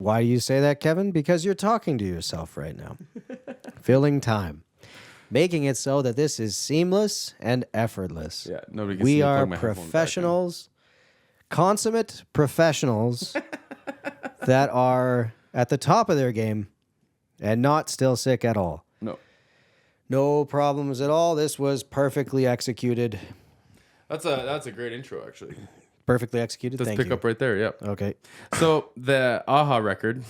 Why do you say that, Kevin? Because you're talking to yourself right now. Filling time. Making it so that this is seamless and effortless. Yeah, nobody can We see me are plug my headphones back in. professionals, consummate professionals that are at the top of their game and not still sick at all. No. No problems at all. This was perfectly executed. That's a great intro, actually. Perfectly executed. Let's Thank pick you. up right there, yeah. Okay. So the AHA record,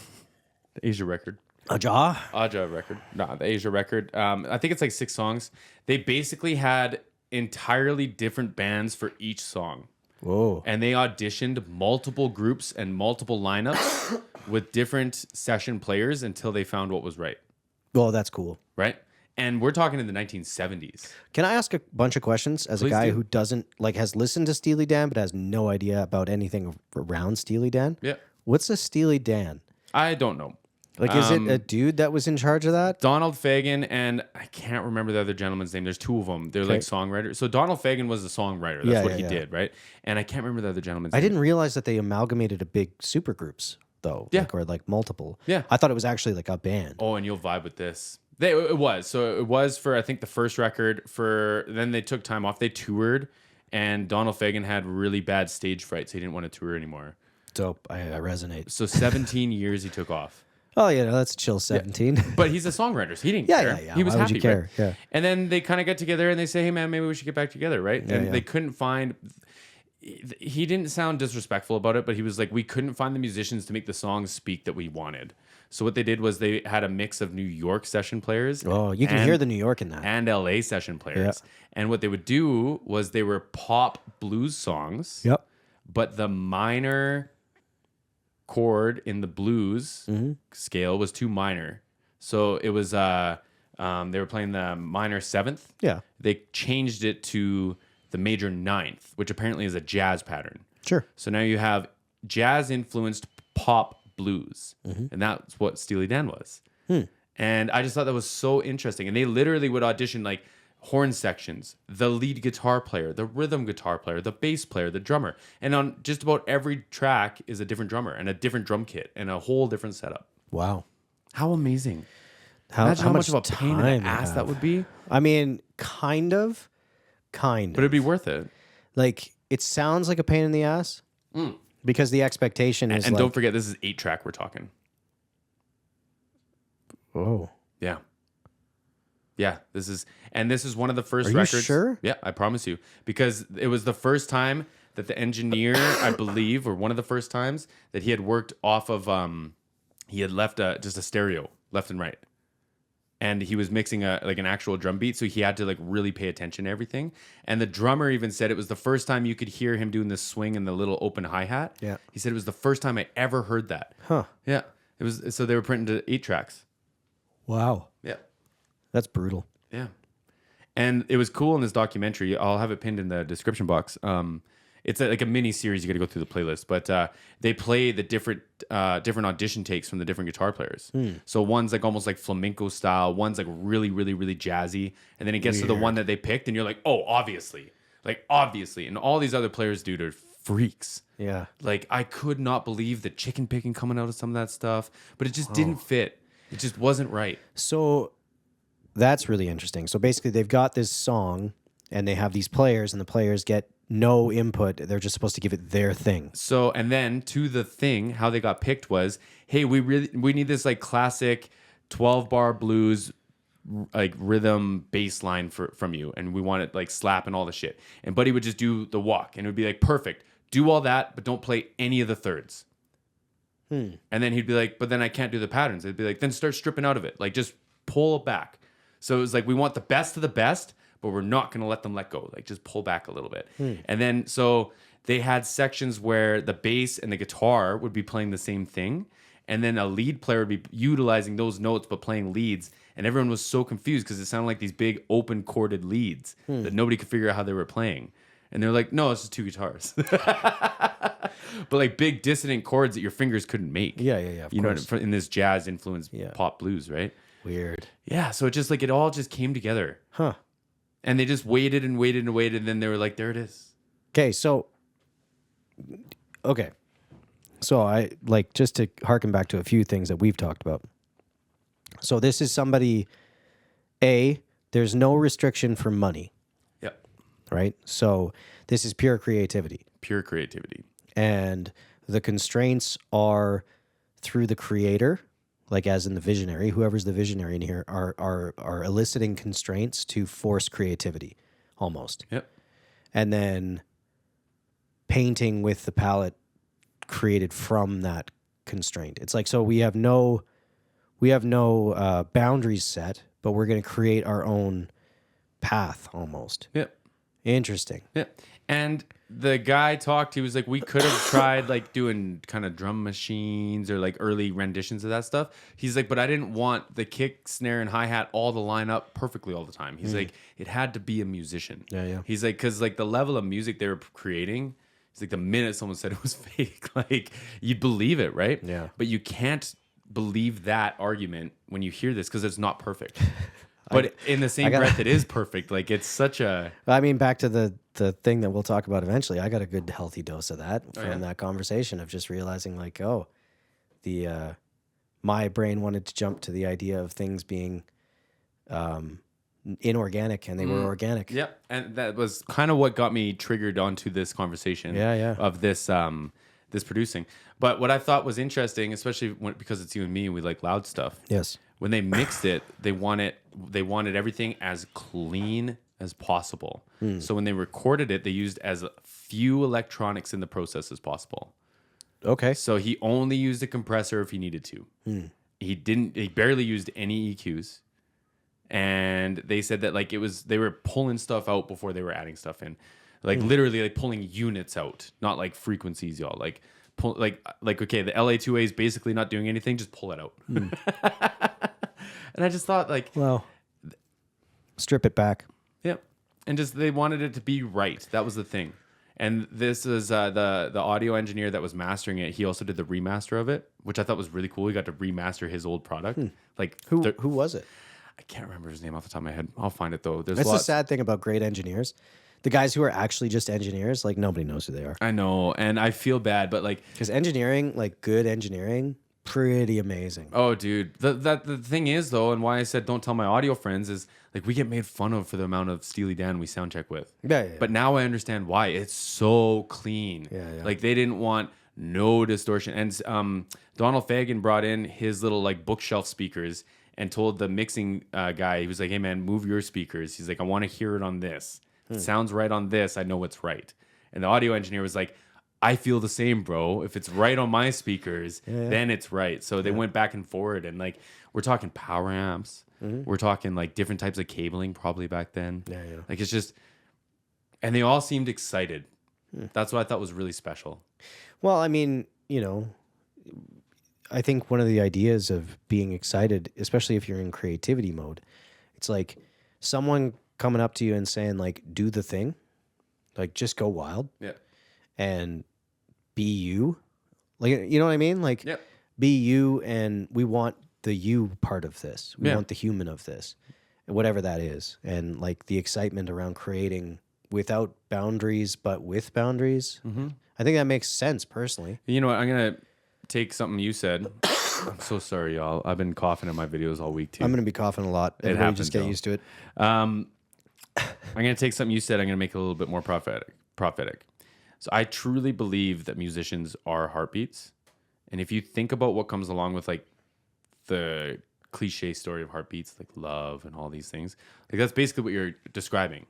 the Asia record, Aja? record. No, the Asia record. I think it's like 6 songs. They basically had entirely different bands for each song. Whoa. And they auditioned multiple groups and multiple lineups with different session players until they found what was right. Well, that's cool. Right? And we're talking in the 1970s. Can I ask a bunch of questions as Please a guy do. who doesn't, like, has listened to Steely Dan but has no idea about anything around Steely Dan? Yeah. What's a Steely Dan? I don't know. Like, is it a dude that was in charge of that? Donald Fagen and I can't remember the other gentleman's name. There's 2 of them. They're like songwriters. So Donald Fagen was a songwriter. That's what he did, right? And I can't remember the other gentleman's name. I didn't realize that they amalgamated a big supergroups, though. Yeah. Like, or like multiple. Yeah. I thought it was actually like a band. Oh, and you'll vibe with this. It was. So it was for, I think, the first record. Then they took time off. They toured, and Donald Fagen had really bad stage fright, so he didn't want to tour anymore. Dope. I resonate. So 17 years he took off. Oh, yeah, that's a chill 17. But he's a songwriter, so he didn't care. Yeah. He was Why would happy. you care? Right? Yeah. And then they kind of get together and they say, hey, man, maybe we should get back together, right? And they couldn't find... He didn't sound disrespectful about it, but he was like, we couldn't find the musicians to make the songs speak that we wanted. So what they did was they had a mix of New York session players. Oh, you can hear the New York in that. And LA session players. Yeah. And what they would do was they were pop blues songs. Yep. But the minor chord in the blues scale was too minor. So it was they were playing the minor 7th. Yeah. They changed it to the major 9th, which apparently is a jazz pattern. Sure. So now you have jazz influenced pop blues. And that's what Steely Dan was. And I just thought that was so interesting. And they literally would audition like horn sections, the lead guitar player, the rhythm guitar player, the bass player, the drummer. And on just about every track is a different drummer and a different drum kit and a whole different setup. Wow. How amazing. How Much of a pain in time the they ass have. that would be. I mean, kind of. But it'd be worth it. Like, it sounds like a pain in the ass because the expectation is And like, don't forget, this is 8-track we're talking. oh, Yeah. Yeah, this is one of the first Are you records. sure? Yeah, I promise you. Because it was the first time that the engineer, I believe, or one of the first times that he had worked off of he had left just a stereo left and right. And he was mixing an actual drum beat, so he had to like really pay attention to everything. And the drummer even said it was the first time you could hear him doing this swing and the little open hi-hat. Yeah. He said it was the first time I ever heard that. huh. Yeah. It was so they were printing to 8 tracks. Wow. Yeah. That's brutal. Yeah. And it was cool in this documentary. I'll have it pinned in the description box. It's like a mini series. You got to go through the playlist, but they play the different audition takes from the different guitar players. So one's like almost like flamenco style. One's like really, really, really jazzy. And then it gets to the one that they picked, and you're like, oh, obviously. And all these other players, dude, are freaks. Yeah. Like, I could not believe the chicken picking coming out of some of that stuff, but it just didn't fit. It just wasn't right. So that's really interesting. So basically, they've got this song, and they have these players, and the players get no input. They're just supposed to give it their thing. So, and then to the thing, how they got picked was, hey, we need this like classic 12-bar blues like rhythm bass line from you, and we want it like slapping all the shit. And Buddy would just do the walk, and it would be like, perfect, do all that, but don't play any of the thirds. And then he'd be like, but then I can't do the patterns. It'd be like, then start stripping out of it, like just pull it back. So it was like, we want the best of the best, but we're not going to let them let go. Like, just pull back a little bit. And then, so they had sections where the bass and the guitar would be playing the same thing. And then a lead player would be utilizing those notes, but playing leads. And everyone was so confused because it sounded like these big open chorded leads that nobody could figure out how they were playing. And they're like, no, it's just 2 guitars. But like big dissonant chords that your fingers couldn't make. Yeah, of you know, course. in this jazz influenced pop blues, right? Weird. Yeah, so it just like it all just came together. Huh. And they just waited and waited and waited, and then they were like, there it is. Okay, so, okay. So I like just to harken back to a few things that we've talked about. So this is somebody, there's no restriction for money, Yep. right? So this is pure creativity. Pure creativity. And the constraints are through the creator, like as in the visionary, whoever's the visionary in here, are eliciting constraints to force creativity, almost. Yep. And then painting with the palette created from that constraint. It's like, so we have no boundaries set, but we're going to create our own path almost. Yep. Interesting. Yep. And the guy talked, he was like, we could have tried like doing kind of drum machines or like early renditions of that stuff. He's like, but I didn't want the kick, snare, and hi-hat all to line up perfectly all the time. He's like, it had to be a musician. Yeah. He's like, because like the level of music they were creating, he's like, the minute someone said it was fake, like you'd believe it, right? Yeah. But you can't believe that argument when you hear this because it's not perfect. But in the same breath, it is perfect. Like it's such a. I mean, back to the thing that we'll talk about eventually. I got a good healthy dose of that from that conversation of just realizing, like, the my brain wanted to jump to the idea of things being inorganic, and they were organic. Yep, and that was kind of what got me triggered onto this conversation. Yeah. Of this this producing. But what I thought was interesting, especially because it's you and me, and we like loud stuff. Yes. When they mixed it, they wanted everything as clean as possible. So when they recorded it, they used as few electronics in the process as possible. Okay. So he only used a compressor if he needed to. He barely used any EQs. And they said that like they were pulling stuff out before they were adding stuff in. Like literally like pulling units out, not like frequencies, y'all. Like pull like okay, the LA2A is basically not doing anything, just pull it out. And I just thought like, well, strip it back. yeah. And just they wanted it to be right. That was the thing. And this is the audio engineer that was mastering it. He also did the remaster of it, which I thought was really cool. He got to remaster his old product. Like Who was it? I can't remember his name off the top of my head. I'll find it though. There's That's lots. the sad thing about great engineers. The guys who are actually just engineers, like nobody knows who they are. I know, and I feel bad, but like, Because engineering, like good engineering, pretty amazing. oh, dude, the thing is though, and why I said don't tell my audio friends is like we get made fun of for the amount of Steely Dan we sound check with. Yeah. But now I understand why. It's so clean. Yeah. Like they didn't want no distortion. And Donald Fagen brought in his little like bookshelf speakers and told the mixing guy, he was like, hey man, move your speakers. He's like, I want to hear it on this. If it sounds right on this, I know it's right. And the audio engineer was like, I feel the same, bro. If it's right on my speakers, then it's right. So they went back and forward, and like we're talking power amps. We're talking like different types of cabling probably back then. Yeah. Like it's just, and they all seemed excited. That's what I thought was really special. Well, I mean, I think one of the ideas of being excited, especially if you're in creativity mode, it's like someone coming up to you and saying like, do the thing, like just go wild. Yeah. And be you. Like, you know what I mean? Like, Yep. be you, and we want the you part of this. We want the human of this, whatever that is. And like the excitement around creating without boundaries, but with boundaries. I think that makes sense personally. You know what? I'm going to take something you said. I'm so sorry, y'all. I've been coughing in my videos all week too. I'm going to be coughing a lot. Everybody happens, just get though. used to it. I'm going to take something you said. I'm going to make it a little bit more prophetic. So I truly believe that musicians are heartbeats. And if you think about what comes along with like the cliche story of heartbeats, like love and all these things, like that's basically what you're describing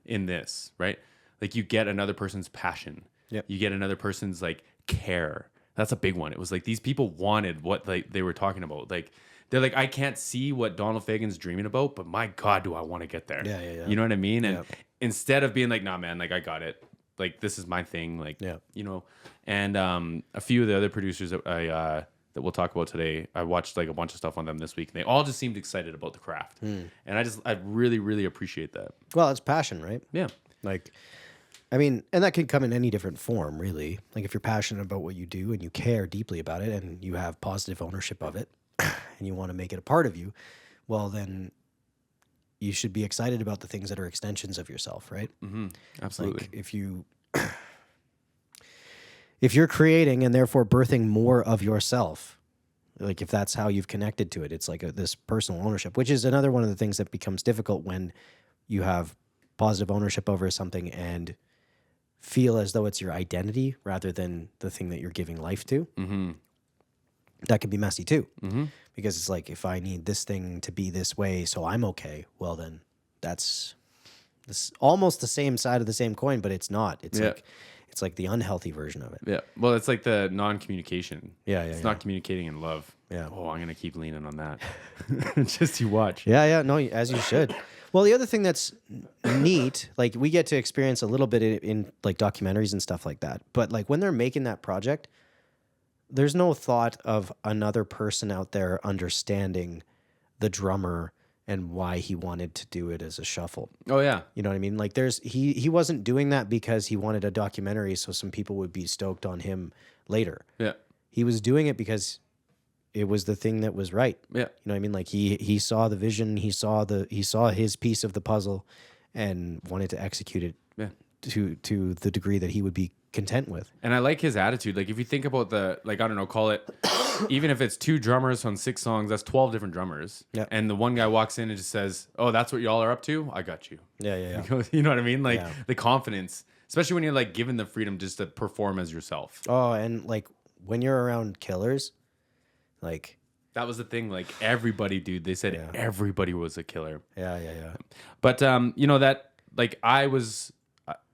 in this, right? Like you get another person's passion. Yep. You get another person's like care. That's a big one. It was like these people wanted what like they were talking about. Like they're like, I can't see what Donald Fagen's dreaming about, but my God, do I want to get there? Yeah. You know what I mean? And Yep. instead of being like, nah, man, like I got it. Like this is my thing. Like, you know, and a few of the other producers that that we'll talk about today, I watched like a bunch of stuff on them this week, and they all just seemed excited about the craft. And I really, really appreciate that. Well, it's passion, right? Yeah. Like, I mean, and that can come in any different form, really. Like if you're passionate about what you do and you care deeply about it and you have positive ownership of it and you want to make it a part of you, well, then you should be excited about the things that are extensions of yourself, right? Absolutely. Like if you, if you're creating and therefore birthing more of yourself, like if that's how you've connected to it, it's like this personal ownership, which is another one of the things that becomes difficult when you have positive ownership over something and feel as though it's your identity rather than the thing that you're giving life to. Mm-hmm. That can be messy too, Mm-hmm. because it's like, if I need this thing to be this way so I'm okay, well then that's almost the same side of the same coin, but it's not. It's like the unhealthy version of it. Yeah. Well, it's like the non-communication. Yeah, It's not communicating in love. Yeah. Oh, I'm gonna keep leaning on that. Just you watch. Yeah. No, as you should. Well, the other thing that's neat, like we get to experience a little bit in like documentaries and stuff like that. But like when they're making that project, there's no thought of another person out there understanding the drummer and why he wanted to do it as a shuffle. Oh yeah. You know what I mean? Like he wasn't doing that because he wanted a documentary so some people would be stoked on him later. Yeah. He was doing it because it was the thing that was right. Yeah. You know what I mean? Like he saw the vision, he saw his piece of the puzzle and wanted to execute it to the degree that he would be content with. And I like his attitude. Like if you think about I don't know, call it even if it's 2 drummers on 6 songs, that's 12 different drummers. Yeah. And the one guy walks in and just says, "Oh, that's what y'all are up to? I got you." Yeah. You know what I mean? Like Yeah. the confidence, especially when you're like given the freedom just to perform as yourself. Oh, and like when you're around killers, like That was the thing. Like everybody, dude, they said everybody was a killer. yeah. But you know that like I was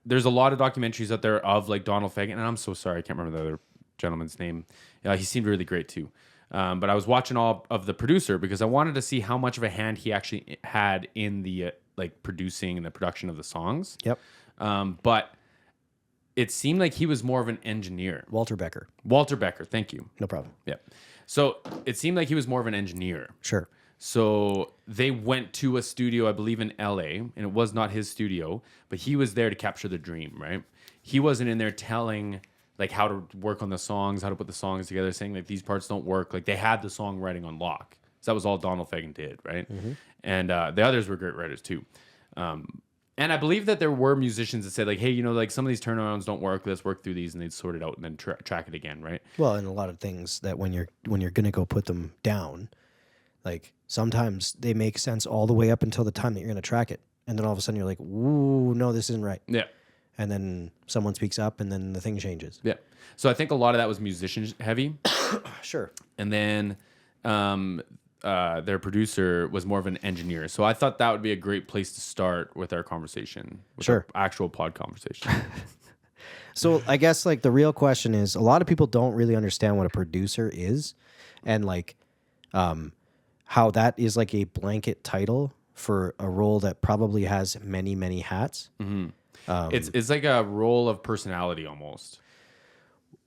there's a lot of documentaries out there of like Donald Fagen, and I'm so sorry, I can't remember the other gentleman's name. He seemed really great too. But I was watching all of the producer because I wanted to see how much of a hand he actually had in the like producing and the production of the songs. Yep. But it seemed like he was more of an engineer. Walter Becker. Walter Becker, thank you. No problem. Yeah. So it seemed like he was more of an engineer. Sure. So they went to a studio, I believe in LA, and it was not his studio, but he was there to capture the dream, right? He wasn't in there telling like how to work on the songs, how to put the songs together, saying like these parts don't work. Like they had the songwriting on lock. So that was all Donald Fagen did, right? Mm-hmm. And the others were great writers too. And I believe that there were musicians that said like, hey, you know, like some of these turnarounds don't work. Let's work through these, and they'd sort it out and then track it again, right? Well, and a lot of things that when you're gonna go put them down, like sometimes they make sense all the way up until the time that you're gonna track it, and then all of a sudden you're like, ooh, no, this isn't right. Yeah. And then someone speaks up, and then the thing changes. Yeah. So I think a lot of that was musician heavy. Sure. And then their producer was more of an engineer. So I thought that would be a great place to start with our conversation. With Sure. our actual pod conversation. So I guess like the real question is, a lot of people don't really understand what a producer is, and like how that is like a blanket title for a role that probably has many, many hats. Mm-hmm. It's like a role of personality almost.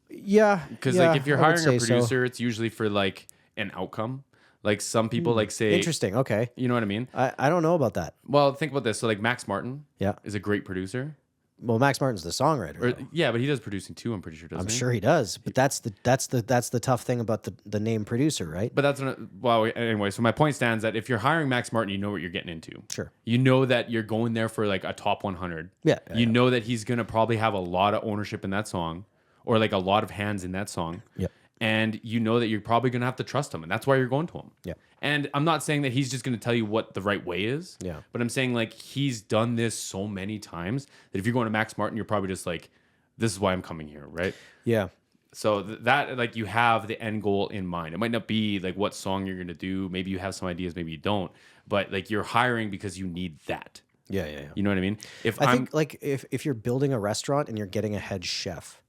Yeah. Because like if you're hiring a producer, it's usually for like an outcome. Like some people like say Interesting. Okay. You know what I mean? I don't know about that. Well, think about this. So like Max Martin Yeah. is a great producer. Well, Max Martin's the songwriter. Or, though. yeah, but he does producing too, I'm pretty sure, doesn't I'm he? sure he does, but that's the tough thing about the name producer, right? But that's well, anyway. So my point stands that if you're hiring Max Martin, you know what you're getting into. Sure. You know that you're going there for like a top 100. Yeah. You know that he's gonna probably have a lot of ownership in that song, or like a lot of hands in that song. Yep. And you know that you're probably gonna have to trust him, and that's why you're going to him. Yeah. And I'm not saying that he's just gonna tell you what the right way is. Yeah. But I'm saying like he's done this so many times that if you're going to Max Martin, you're probably just like, this is why I'm coming here, right? Yeah. So that like you have the end goal in mind. It might not be like what song you're gonna do. Maybe you have some ideas, maybe you don't. But like you're hiring because you need that. Yeah. You know what I mean? I think like if you're building a restaurant and you're getting a head chef,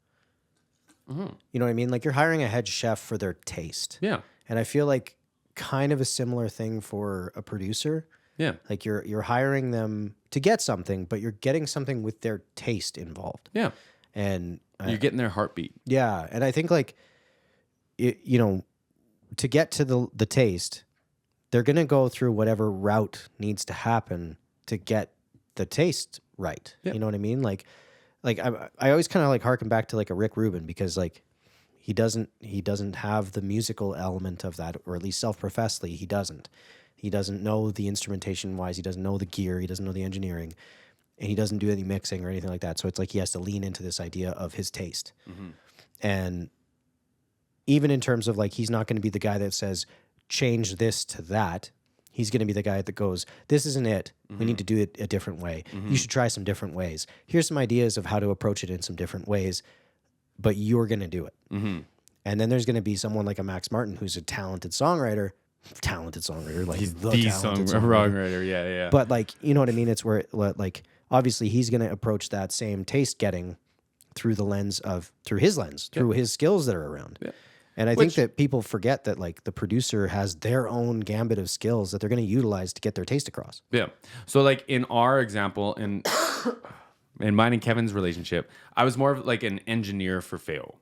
you know what I mean? Like you're hiring a head chef for their taste. Yeah. And I feel like kind of a similar thing for a producer. Yeah. Like you're hiring them to get something, but you're getting something with their taste involved. Yeah. And You're getting their heartbeat. yeah, and I think like you know, to get to the taste, they're going to go through whatever route needs to happen to get the taste right. Yeah. You know what I mean? Like I always kind of like harken back to like a Rick Rubin, because like he doesn't have the musical element of that, or at least self-professedly he doesn't. He doesn't know the instrumentation wise, he doesn't know the gear, he doesn't know the engineering, and he doesn't do any mixing or anything like that. So it's like he has to lean into this idea of his taste. And even in terms of like, he's not going to be the guy that says, change this to that. He's going to be the guy that goes, this isn't it. We need to do it a different way. You should try some different ways. Here's some ideas of how to approach it in some different ways, but you're going to do it. And then there's going to be someone like a Max Martin, who's a talented songwriter, like He's the the talented songwriter. Yeah. But like, you know what I mean? It's where like, obviously he's going to approach that same taste getting through his skills that are around. Yeah. And I think that people forget that like the producer has their own gambit of skills that they're going to utilize to get their taste across. Yeah. So like in our example, in mine and Kevin's relationship, I was more of like an engineer for Feo,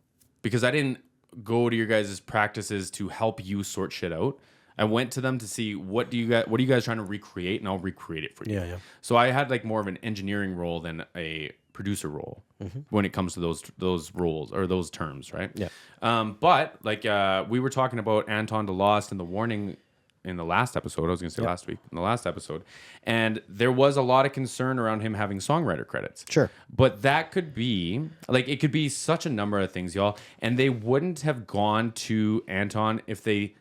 because I didn't go to your guys' practices to help you sort shit out. I went to them to see what are you guys trying to recreate, and I'll recreate it for you. Yeah. So I had like more of an engineering role than a producer role when it comes to those roles or those terms, right? Yeah. But like we were talking about Anton de Lost and the Warning in the last episode. I was going to say last week in the last episode, and there was a lot of concern around him having songwriter credits. Sure. But that could be like, it could be such a number of things, y'all, and they wouldn't have gone to Anton if they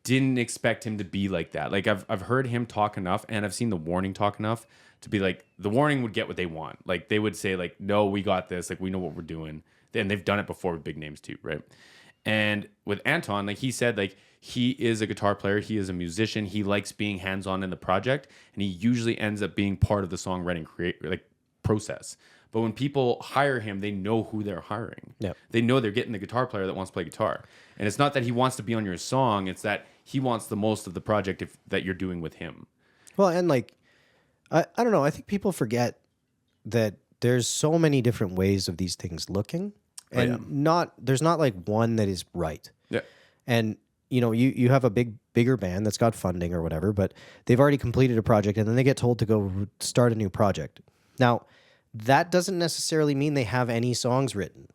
didn't expect him to be like that. Like I've heard him talk enough, and I've seen the Warning talk enough to be like, the Warning would get what they want. Like they would say like, no, we got this. Like we know what we're doing. And they've done it before with big names too, right? And with Anton, like he said, like he is a guitar player. He is a musician. He likes being hands-on in the project, and he usually ends up being part of the songwriting process. But when people hire him, they know who they're hiring. Yep. They know they're getting the guitar player that wants to play guitar. And it's not that he wants to be on your song. It's that he wants the most of the project that you're doing with him. Well, and like, I don't know. I think people forget that there's so many different ways of these things looking, and there's not like one that is right. Yeah. And you know, you have a bigger band that's got funding or whatever, but they've already completed a project, and then they get told to go start a new project. Now, that doesn't necessarily mean they have any songs written.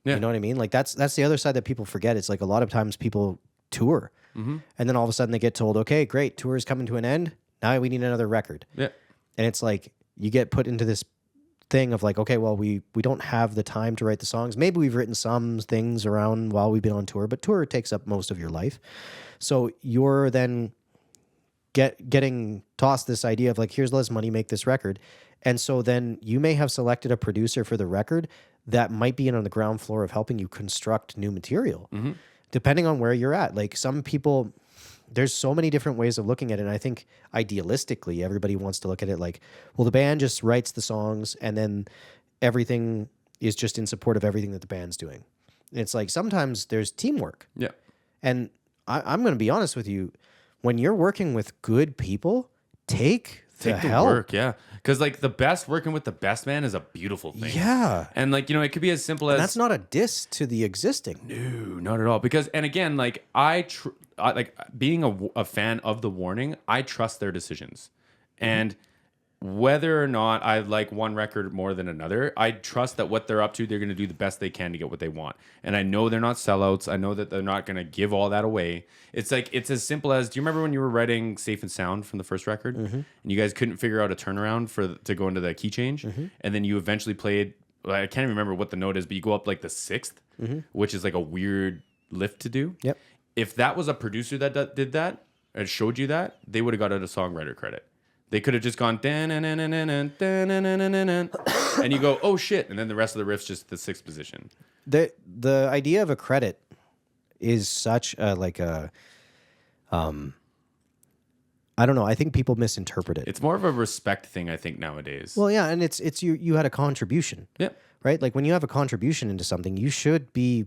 Yeah. You know what I mean? Like that's the other side that people forget. It's like a lot of times people tour, and then all of a sudden they get told, okay, great, tour is coming to an end. Now we need another record. Yeah. And it's like you get put into this thing of like, okay, well, we don't have the time to write the songs. Maybe we've written some things around while we've been on tour, but tour takes up most of your life. So you're then getting tossed this idea of like, here's less money, make this record. And so then you may have selected a producer for the record that might be in on the ground floor of helping you construct new material, depending on where you're at. Like some people, there's so many different ways of looking at it. And I think idealistically, everybody wants to look at it like, well, the band just writes the songs and then everything is just in support of everything that the band's doing. And it's like, sometimes there's teamwork. Yeah. And I'm going to be honest with you. When you're working with good people, take the help. Work, yeah. Because like working with the best man is a beautiful thing. Yeah. And like, you know, it could be as simple as... that's not a diss to the existing. No, not at all. Because, and again, like like being a fan of The Warning, I trust their decisions. And whether or not I like one record more than another, I trust that what they're up to, they're going to do the best they can to get what they want. And I know they're not sellouts. I know that they're not going to give all that away. It's like, it's as simple as, do you remember when you were writing Safe and Sound from the first record? And you guys couldn't figure out a turnaround to go into the key change? And then you eventually played, I can't even remember what the note is, but you go up like the sixth, which is like a weird lift to do. Yep. If that was a producer that did that and showed you that, they would have got a songwriter credit. They could have just gone and you go, oh shit, and then the rest of the riff's just the sixth position. The idea of a credit is such a I don't know. I think people misinterpret it. It's more of a respect thing, I think, nowadays. Well, yeah, and it's you had a contribution. Yeah. Right? Like when you have a contribution into something, you should be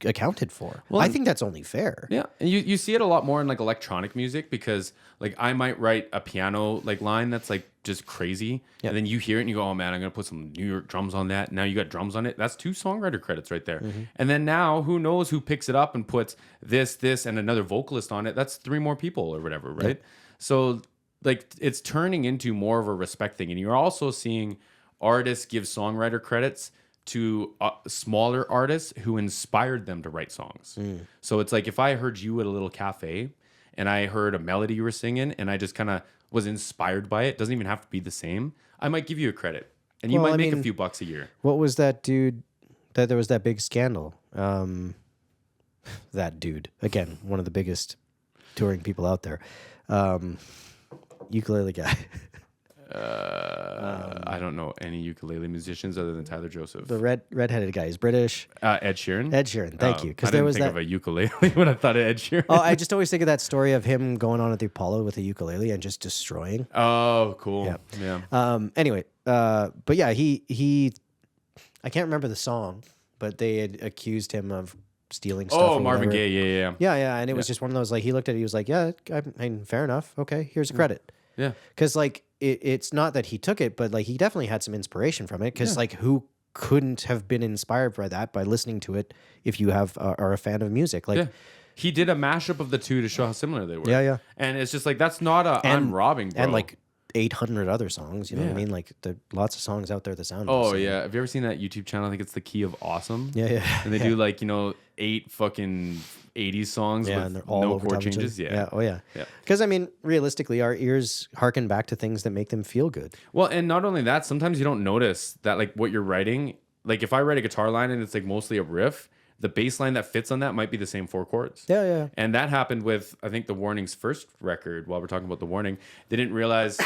accounted for. Well, I think that's only fair. Yeah. And you see it a lot more in like electronic music, because like I might write a piano like line that's like just crazy. Yep. And then you hear it and you go, oh man, I'm going to put some New York drums on that. Now you got drums on it. That's 2 songwriter credits right there. And then now who knows who picks it up and puts this, and another vocalist on it. That's 3 more people or whatever. Right. Yep. So like it's turning into more of a respect thing. And you're also seeing artists give songwriter credits to smaller artists who inspired them to write songs. So it's like if I heard you at a little cafe and I heard a melody you were singing and I just kind of was inspired by it, doesn't even have to be the same, I might give you a credit. And you might make a few bucks a year. What was that dude? that there was that big scandal. That dude, again, one of the biggest touring people out there, ukulele guy. I don't know any ukulele musicians other than Tyler Joseph. The redheaded guy. He's British. Ed Sheeran. Ed Sheeran. Thank you. Because there was think of a ukulele when I thought of Ed Sheeran. Oh, I just always think of that story of him going on at the Apollo with a ukulele and just destroying. Oh, cool. Yeah. Anyway, but yeah, he. I can't remember the song, but they had accused him of stealing stuff. Oh, Marvin Gaye. Yeah, and it was just one of those, like, he looked at it, he was like, yeah, I mean, fair enough. Okay, here's a credit. Yeah. Because, like, it's not that he took it, but, like, he definitely had some inspiration from it. Because, like, who couldn't have been inspired by that by listening to it if you are a fan of music? Like, he did a mashup of the two to show how similar they were. Yeah. And it's just like, that's not I'm robbing, bro. And, like, 800 other songs, you know what I mean? Like, there lots of songs out there that sound Oh, awesome. yeah. Have you ever seen that YouTube channel? I think it's The Key of Awesome. Yeah. And they do, like, 8 fucking 80s songs with and they're all no over chord top of each other. changes. Yeah. Oh, yeah. Because, I mean, realistically, our ears harken back to things that make them feel good. Well, and not only that, sometimes you don't notice that, like, what you're writing. Like, if I write a guitar line and it's, like, mostly a riff, the bass line that fits on that might be the same 4 chords. Yeah. And that happened with, I think, The Warning's first record. While we're talking about The Warning, they didn't realize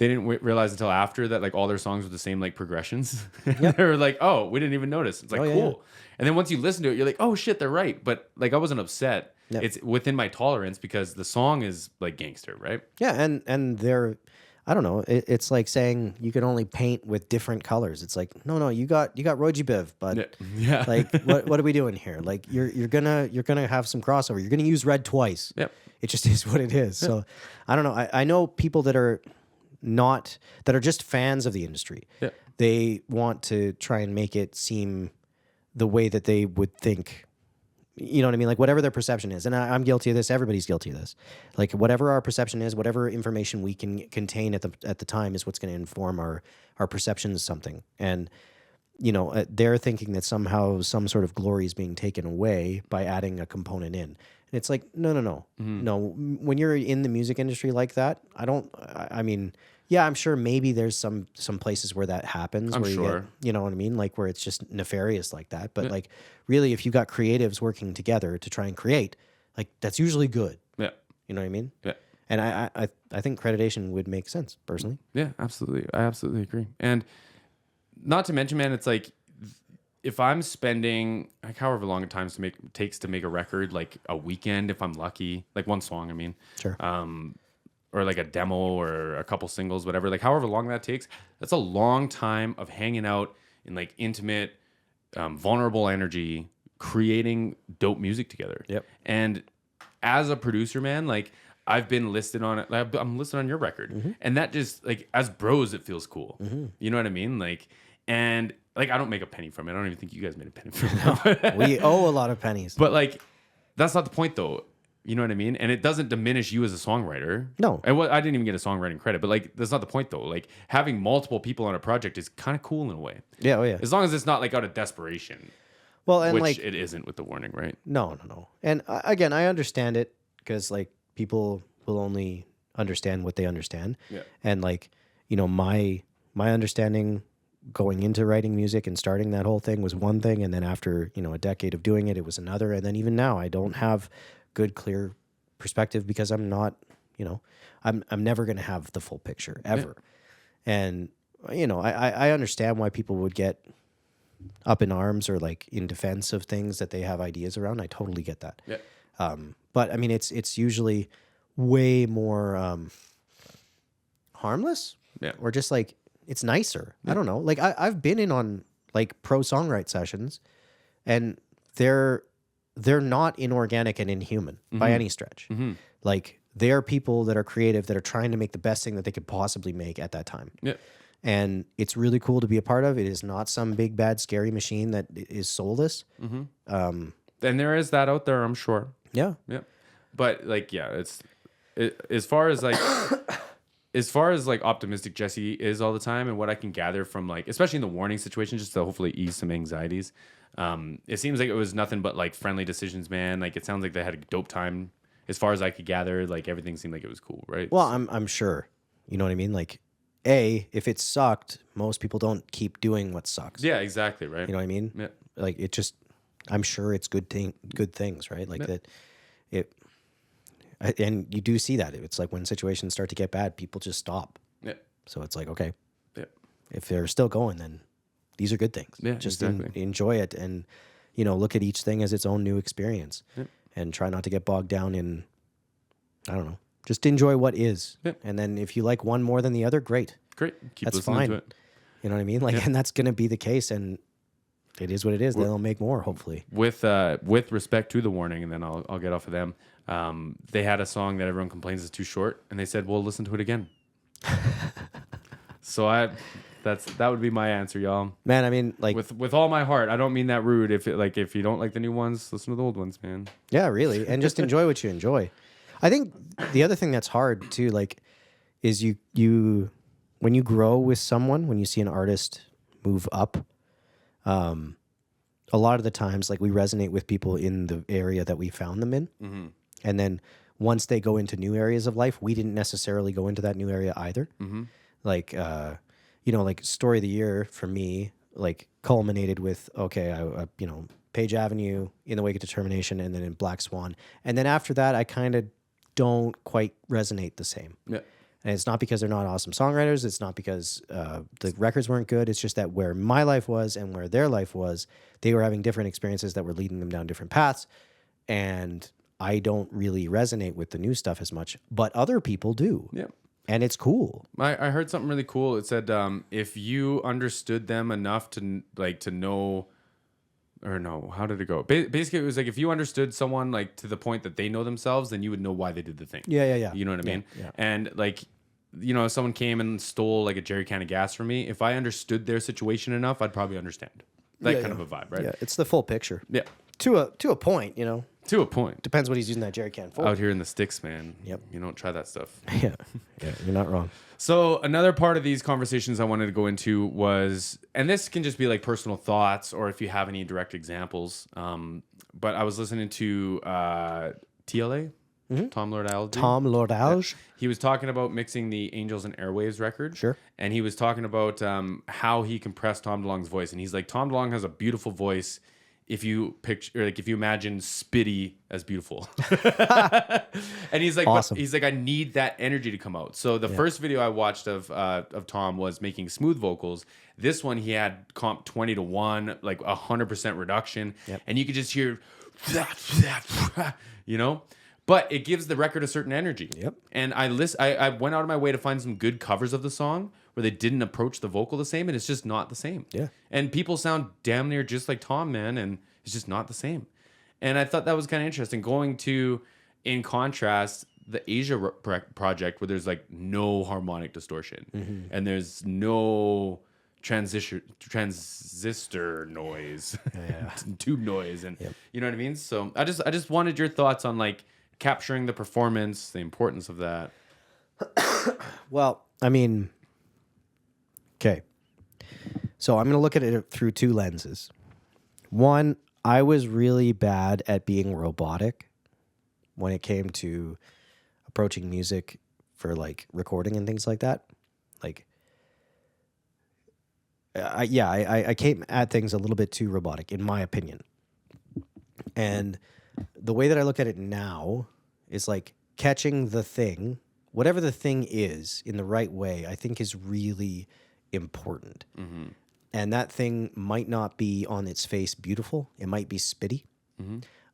until after that, like, all their songs were the same, like, progressions. They were like, oh, we didn't even notice. It's like, cool. And then once you listen to it, you're like, oh shit, they're right. But, like, I wasn't upset. Yep. It's within my tolerance because the song is, like, gangster, right? Yeah, and they're, I don't know. It's like saying you can only paint with different colors. It's like, no, you got Roji Biv, but yeah. Like, what are we doing here? Like, you're gonna have some crossover. You're gonna use red twice. Yep. It just is what it is. So I don't know. I know people that are just fans of the industry. Yeah. They want to try and make it seem the way that they would think. You know what I mean? Like, whatever their perception is. And I'm guilty of this. Everybody's guilty of this. Like, whatever our perception is, whatever information we can contain at the time is what's going to inform our perception of something. And, they're thinking that somehow some sort of glory is being taken away by adding a component in. And it's like, no. Mm-hmm. No, when you're in the music industry like that, I mean, yeah, I'm sure maybe there's some places where that happens. I'm where sure. You get, you know what I mean? Like, where it's just nefarious like that. But like, really, if you got creatives working together to try and create, like, that's usually good. Yeah. You know what I mean? Yeah. And I think creditation would make sense, personally. Yeah, absolutely. I absolutely agree. And not to mention, man, it's like, if I'm spending, like, however long it takes to make a record, like a weekend, if I'm lucky, like one song, I mean. Sure. Or like a demo or a couple singles, whatever, like however long that takes, that's a long time of hanging out in, like, intimate, vulnerable energy, creating dope music together. Yep. And as a producer, man, like, I've been listed on it. I'm listed on your record. Mm-hmm. And that just, like, as bros, it feels cool. Mm-hmm. You know what I mean? Like, and, like, I don't make a penny from it. I don't even think you guys made a penny from it. We owe a lot of pennies. But, like, that's not the point, though. You know what I mean? And it doesn't diminish you as a songwriter. No. And I didn't even get a songwriting credit, but, like, that's not the point, though. Like, having multiple people on a project is kind of cool in a way. Yeah, oh yeah. As long as it's not, like, out of desperation. Well, and, which, like, it isn't with The Warning, right? No. And again, I understand it because, like, people will only understand what they understand. Yeah. And, like, my understanding going into writing music and starting that whole thing was one thing, and then after, a decade of doing it, it was another. And then even now, I don't have good, clear perspective because I'm not, I'm never going to have the full picture ever. Yeah. And, I understand why people would get up in arms or, like, in defense of things that they have ideas around. I totally get that. Yeah. But I mean, it's usually way more harmless. Yeah. Or just, like, it's nicer. Yeah. I don't know. Like, I've been in on, like, pro songwrite sessions, and they're not inorganic and inhuman by any stretch. Mm-hmm. Like, they are people that are creative, that are trying to make the best thing that they could possibly make at that time. Yeah. And it's really cool to be a part of. It is not some big, bad, scary machine that is soulless. Mm-hmm. And there is that out there, I'm sure. Yeah. Yeah. But, like, yeah, as far as like optimistic Jesse is all the time, and what I can gather from, like, especially in the Warning situation, just to hopefully ease some anxieties, it seems like it was nothing but, like, friendly decisions, man. Like, it sounds like they had a dope time. As far as I could gather, like, everything seemed like it was cool, right? Well, I'm sure. You know what I mean? Like, if it sucked, most people don't keep doing what sucks. Yeah, exactly, right? You know what I mean? Yeah. Like it just, I'm sure it's good things, right? Like that it, and you do see that. It's like when situations start to get bad, people just stop. Yeah. So it's like, okay, Yeah. if they're still going, then these are good things. Yeah, Just exactly. enjoy it and, look at each thing as its own new experience and try not to get bogged down in, I don't know, just enjoy what is. Yeah. And then if you like one more than the other, great. Great. Keep That's listening fine. to it. You know what I mean? Like, and that's going to be the case. And it is what it is. They'll make more, hopefully. With respect to the warning, and then I'll get off of them. They had a song that everyone complains is too short, and they said, "Well, listen to it again." So that would be my answer, y'all. Man, I mean, like, With all my heart, I don't mean that rude. If you don't like the new ones, listen to the old ones, man. yeah, really. And just enjoy what you enjoy. I think the other thing that's hard too, like, is you when you grow with someone, when you see an artist move up, a lot of the times, like, we resonate with people in the area that we found them in. Mm-hmm. And then once they go into new areas of life, we didn't necessarily go into that new area either. Mm-hmm. Like, like story of the year for me, like, culminated with, okay, Page Avenue, In the Wake of Determination, and then in Black Swan. And then after that, I kind of don't quite resonate the same. Yeah. And it's not because they're not awesome songwriters. It's not because the records weren't good. It's just that where my life was and where their life was, they were having different experiences that were leading them down different paths. And I don't really resonate with the new stuff as much, but other people do. Yeah. And it's cool. I heard something really cool. It said, if you understood them enough to know, or no, how did it go? Basically, it was like, if you understood someone like to the point that they know themselves, then you would know why they did the thing. Yeah. You know what I mean? Yeah. And like, if someone came and stole like a jerry can of gas from me, if I understood their situation enough, I'd probably understand. That kind of a vibe, right? Yeah, it's the full picture. Yeah. To a point, To a point. Depends what he's using that jerry can for. Out here in the sticks, man. Yep. You don't try that stuff. Yeah, you're not wrong. So another part of these conversations I wanted to go into was, and this can just be like personal thoughts, or if you have any direct examples. But I was listening to TLA, Tom Lord Alge. Tom Lord Alge. He was talking about mixing the Angels and Airwaves record. Sure. And he was talking about how he compressed Tom DeLonge's voice. And he's like, Tom DeLonge has a beautiful voice if you picture, or like if you imagine Spitty as beautiful. And he's like, awesome. He's like, I need that energy to come out. So the first video I watched of Tom was making smooth vocals. This one he had comp 20-1, like 100% reduction. Yep. And you could just hear, but it gives the record a certain energy. Yep. And I went out of my way to find some good covers of the song where they didn't approach the vocal the same, and it's just not the same. Yeah. And people sound damn near just like Tom, man, and it's just not the same. And I thought that was kind of interesting. Going to, in contrast, the Asia project, where there's like no harmonic distortion and there's no transistor noise, tube noise, and you know what I mean. So I just wanted your thoughts on like capturing the performance, the importance of that. Well, I mean, okay. So I'm going to look at it through two lenses. One, I was really bad at being robotic when it came to approaching music for like recording and things like that. Like, I came at things a little bit too robotic, in my opinion. And the way that I look at it now is like catching the thing, whatever the thing is, in the right way, I think is really important. Mm-hmm. And that thing might not be on its face beautiful. It might be spitty,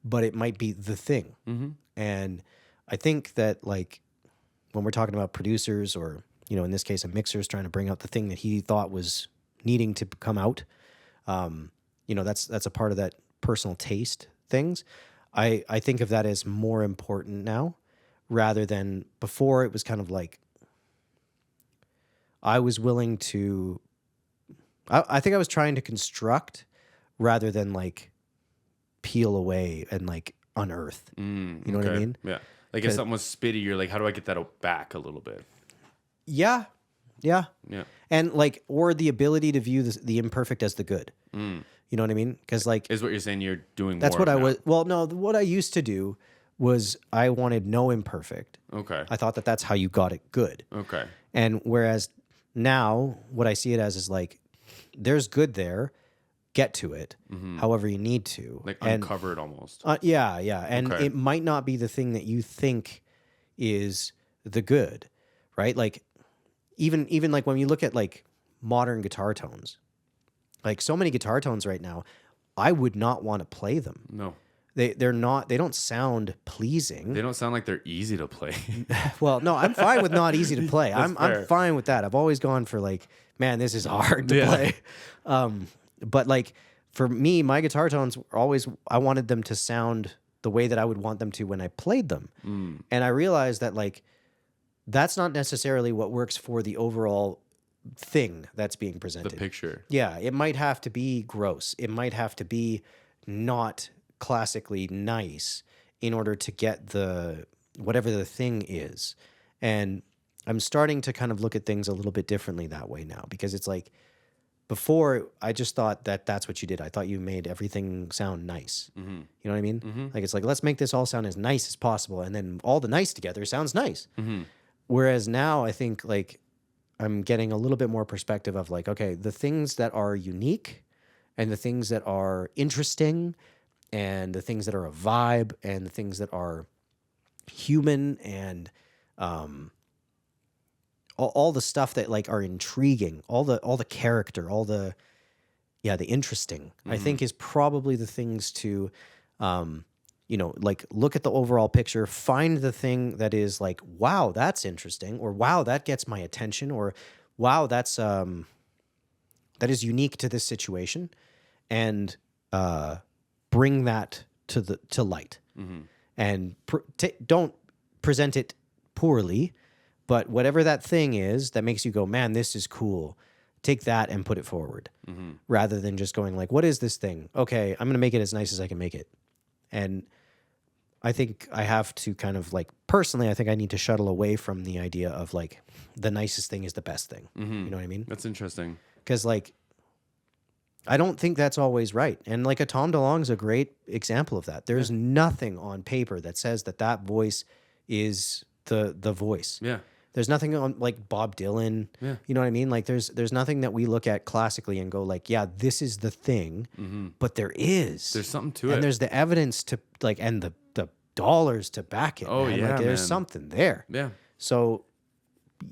but it might be the thing. Mm-hmm. And I think that like when we're talking about producers or, in this case, a mixer's trying to bring out the thing that he thought was needing to come out, that's a part of that personal taste things. I think of that as more important now rather than before. It was kind of like I was willing to, I think I was trying to construct rather than like peel away and like unearth. You know what I mean? Yeah. Like if something was spitty, you're like, how do I get that back a little bit? Yeah. And like, or the ability to view the imperfect as the good. You know what I mean? Because like, is what you're saying you're doing. That's more what I now. was. Well, no, what I used to do was I wanted no imperfect. Okay. I thought that that's how you got it good. Okay. And whereas now what I see it as is like, there's good there. Get to it, however you need to, Like and uncovered almost. yeah, and Okay. it might not be the thing that you think is the good, right? Like even like when you look at like modern guitar tones, like so many guitar tones right now, I would not want to play them. No. They don't sound pleasing. They don't sound like they're easy to play. Well, no, I'm fine with not easy to play. I'm fair. fine with that. I've always gone for like, man, this is hard to play. But like for me, my guitar tones were always, I wanted them to sound the way that I would want them to when I played them. And I realized that like that's not necessarily what works for the overall thing that's being presented. The picture. Yeah, it might have to be gross. It might have to be not classically nice in order to get the whatever the thing is. And I'm starting to kind of look at things a little bit differently that way now, because it's like before I just thought that that's what you did. I thought you made everything sound nice. You know what I mean? Like it's like, let's make this all sound as nice as possible, and then all the nice together sounds nice. Whereas now I think like I'm getting a little bit more perspective of like, okay, the things that are unique and the things that are interesting and the things that are a vibe and the things that are human and all the stuff that like are intriguing, all the character, all the interesting, I think is probably the things to like look at the overall picture, find the thing that is like, wow, that's interesting, or wow, that gets my attention, or wow, that's that is unique to this situation, and bring that to light, and don't present it poorly, but whatever that thing is that makes you go, man, this is cool, take that and put it forward, rather than just going like, what is this thing? Okay, I'm going to make it as nice as I can make it. And I think I have to kind of like, personally, I think I need to shuttle away from the idea of like the nicest thing is the best thing. You know what I mean? That's interesting. Because like, I don't think that's always right. And like a Tom DeLonge's a great example of that. There's nothing on paper that says that voice is the voice. Yeah. There's nothing on like Bob Dylan. Yeah. You know what I mean? Like there's nothing that we look at classically and go like, yeah, this is the thing. But there is. There's something to and it. there's the evidence to like, and the dollars to back it. Oh, man. yeah, Like there's man. something there. Yeah. So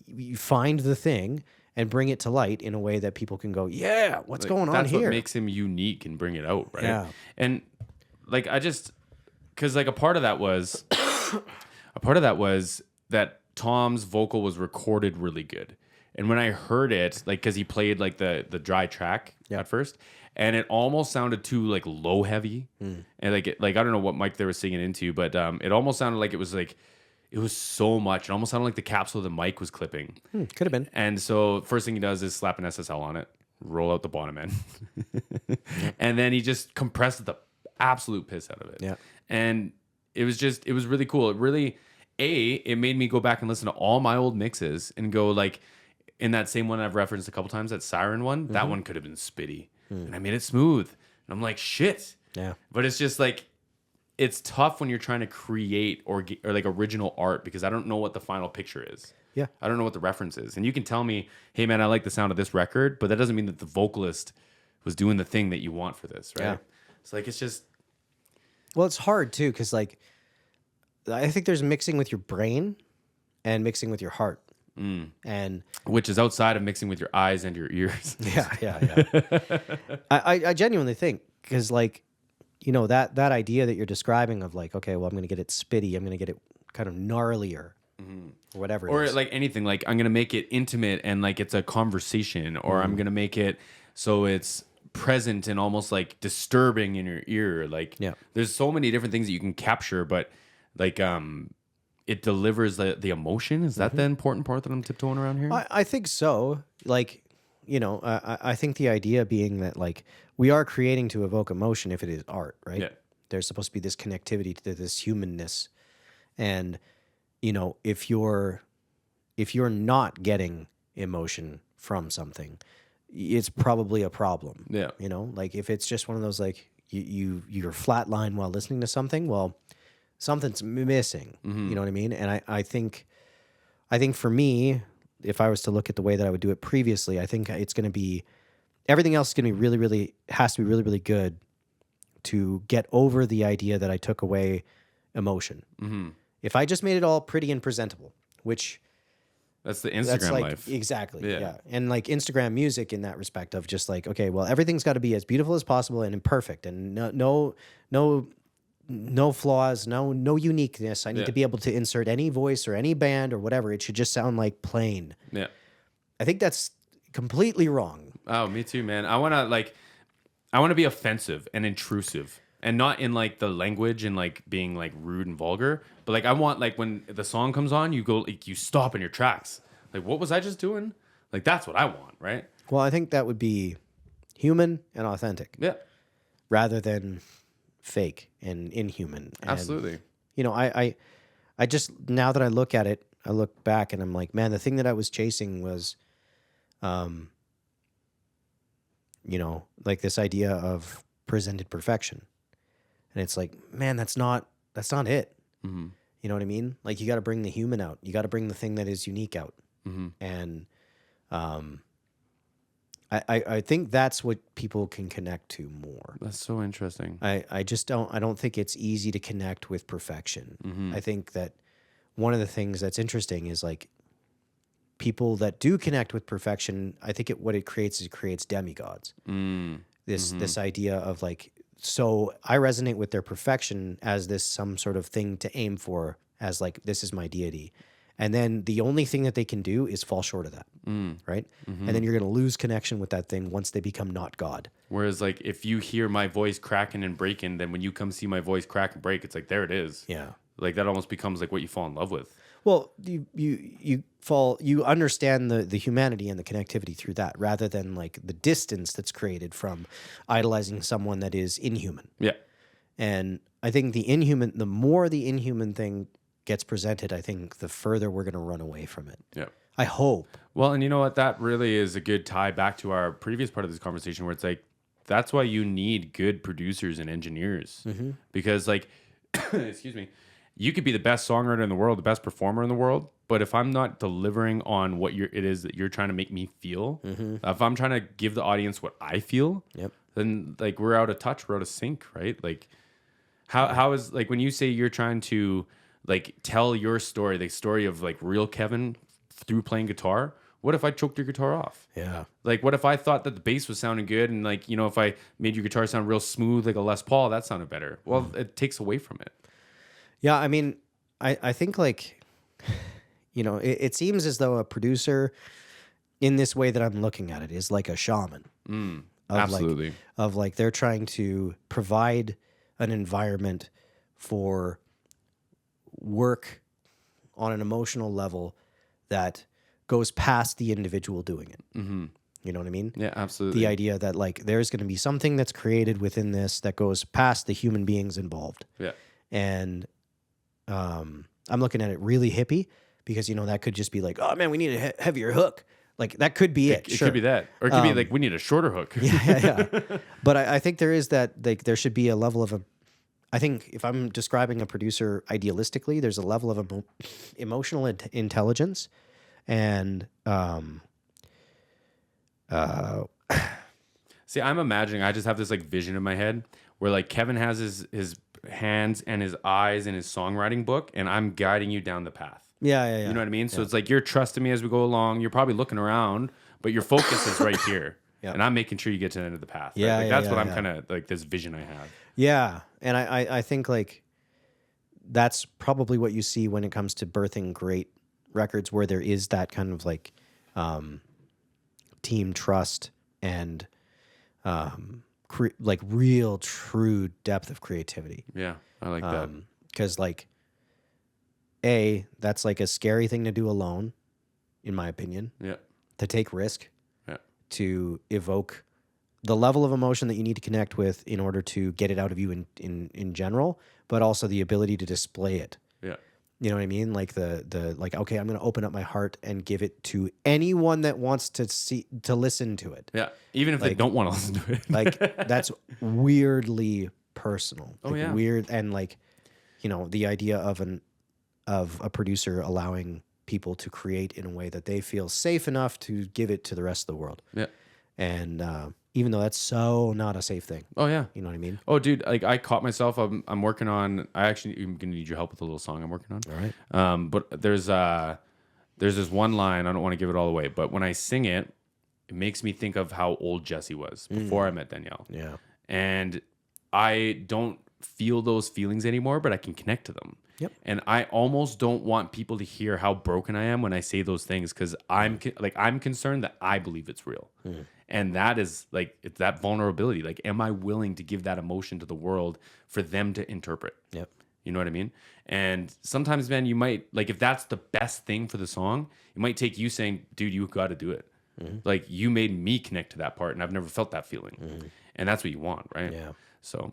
you find the thing and bring it to light in a way that people can go, yeah, what's going on That's here? what makes him unique and bring it out, right? Yeah. And like because like a part of that was that Tom's vocal was recorded really good. And when I heard it, like, because he played like the dry track at first, and it almost sounded too like low heavy, and like I don't know what mic they were singing into, but it almost sounded like it was so much. It almost sounded like the capsule of the mic was clipping. Could have been. And so first thing he does is slap an SSL on it, roll out the bottom end, and then he just compressed the absolute piss out of it. Yeah. And it was really cool. It really, it made me go back and listen to all my old mixes and go like, in that same one I've referenced a couple times, that Siren one, that one could have been spitty. And I made it smooth. And I'm like, shit. Yeah. But it's just like, it's tough when you're trying to create or like original art, because I don't know what the final picture is. Yeah. I don't know what the reference is. And you can tell me, hey man, I like the sound of this record, but that doesn't mean that the vocalist was doing the thing that you want for this, right? Yeah. It's like, it's just, Well, it's hard too, because like, I think there's mixing with your brain and mixing with your heart. And which is outside of mixing with your eyes and your ears. yeah. I genuinely think, because like, you know, that idea that you're describing of like, okay, well, I'm going to get it spitty, I'm going to get it kind of gnarlier, or whatever. Or it is. like anything, like I'm going to make it intimate and like it's a conversation, or I'm going to make it so it's present and almost like disturbing in your ear. Like, there's so many different things that you can capture, but like, it delivers the emotion. Is that the important part that I'm tiptoeing around here? I think so. Like, you know, I think the idea being that like we are creating to evoke emotion if it is art, right? Yeah. There's supposed to be this connectivity to this humanness, and you know, if you're not getting emotion from something, it's probably a problem. Yeah. You know, like if it's just one of those like you're flatline while listening to something, well, something's missing. You know what I mean? And I think for me, if I was to look at the way that I would do it previously, I think it's going to be, everything else is going to be really, really, has to be really, really good to get over the idea that I took away emotion. Mm-hmm. If I just made it all pretty and presentable, which That's the Instagram like, life. exactly. Yeah. Yeah. And like Instagram music in that respect of just like, okay, well, everything's got to be as beautiful as possible and imperfect and no flaws, no uniqueness. I need to be able to insert any voice or any band or whatever. It should just sound like plain. Yeah. I think that's completely wrong. Oh, me too, man. I want to be offensive and intrusive, and not in like the language and like being like rude and vulgar, but like I want, like, when the song comes on, you go, like, you stop in your tracks. Like, what was I just doing? Like, that's what I want, right? Well, I think that would be human and authentic. Yeah. Rather than fake and inhuman. And, Absolutely. You know, I just, now that I look at it, I look back and I'm like, man, the thing that I was chasing was, you know, like this idea of presented perfection. And it's like, man, that's not it. Mm-hmm. You know what I mean? Like, you got to bring the human out. You got to bring the thing that is unique out. Mm-hmm. And I think that's what people can connect to more. That's so interesting. I don't think it's easy to connect with perfection. Mm-hmm. I think that one of the things that's interesting is like people that do connect with perfection, I think what it creates is it creates demigods. This idea of like, so I resonate with their perfection as this some sort of thing to aim for, as like, this is my deity. And then the only thing that they can do is fall short of that, right? And then you're going to lose connection with that thing once they become not God. Whereas, like, if you hear my voice cracking and breaking, then when you come see my voice crack and break, it's like, there it is. Yeah. Like, that almost becomes like what you fall in love with. Well, you understand the humanity and the connectivity through that, rather than like the distance that's created from idolizing someone that is inhuman. Yeah. And I think the more the inhuman thing gets presented, I think the further we're going to run away from it. Yeah. I hope. Well, and you know what? That really is a good tie back to our previous part of this conversation, where it's like, that's why you need good producers and engineers. Because, like, excuse me, you could be the best songwriter in the world, the best performer in the world, but if I'm not delivering on what it is that you're trying to make me feel, if I'm trying to give the audience what I feel, then like we're out of touch, we're out of sync, right? Like, how is, like, when you say you're trying to like tell your story, the story of like real Kevin through playing guitar, what if I choked your guitar off? Yeah. Like, what if I thought that the bass was sounding good, and like, you know, if I made your guitar sound real smooth like a Les Paul, that sounded better. Well, it takes away from it. Yeah, I mean, I think like, you know, it seems as though a producer in this way that I'm looking at it is like a shaman. Absolutely. Of like they're trying to provide an environment for work on an emotional level that goes past the individual doing it. You know what I mean? Yeah, absolutely. The idea that like there's going to be something that's created within this that goes past the human beings involved. Yeah. And I'm looking at it really hippie because, you know, that could just be like, oh man, we need a heavier hook. Like that could be it. It Sure. could be that. Or it could be like, we need a shorter hook. Yeah. But I think there is that, like, there should be a level of I think if I'm describing a producer idealistically, there's a level of emotional intelligence and, See, I'm imagining, I just have this like vision in my head where like Kevin has his hands and his eyes in his songwriting book, and I'm guiding you down the path. Yeah. You know what I mean? So it's like you're trusting me as we go along. You're probably looking around, but your focus is right here. Yeah. And I'm making sure you get to the end of the path. Right? Yeah, Like, yeah, that's yeah, what I'm yeah. kind of like, this vision I have. Yeah. And I think like that's probably what you see when it comes to birthing great records, where there is that kind of like team trust and like real true depth of creativity. Yeah, I like that. Because like that's like a scary thing to do alone, in my opinion. Yeah. To take risk. Yeah. To evoke the level of emotion that you need to connect with in order to get it out of you in general, but also the ability to display it. Yeah. You know what I mean? Like the like, okay, I'm going to open up my heart and give it to anyone that wants to listen to it. Yeah. Even if they don't want to listen to it. Like that's weirdly personal. Oh, Like, yeah. Weird. And like, you know, the idea of a producer allowing people to create in a way that they feel safe enough to give it to the rest of the world. Yeah. And even though that's so not a safe thing. Oh yeah. You know what I mean? Oh dude, like I caught myself. I'm working on. I'm gonna need your help with a little song I'm working on. All right. But there's this one line. I don't want to give it all away, but when I sing it, it makes me think of how old Jesse was before I met Danielle. Yeah. And I don't feel those feelings anymore, but I can connect to them. Yep. And I almost don't want people to hear how broken I am when I say those things, because I'm concerned that I believe it's real. And that is like, it's that vulnerability. Like, am I willing to give that emotion to the world for them to interpret? Yep. You know what I mean? And sometimes, man, you might, like, if that's the best thing for the song, it might take you saying, dude, you got to do it. Like, you made me connect to that part, and I've never felt that feeling. And that's what you want, right? Yeah. So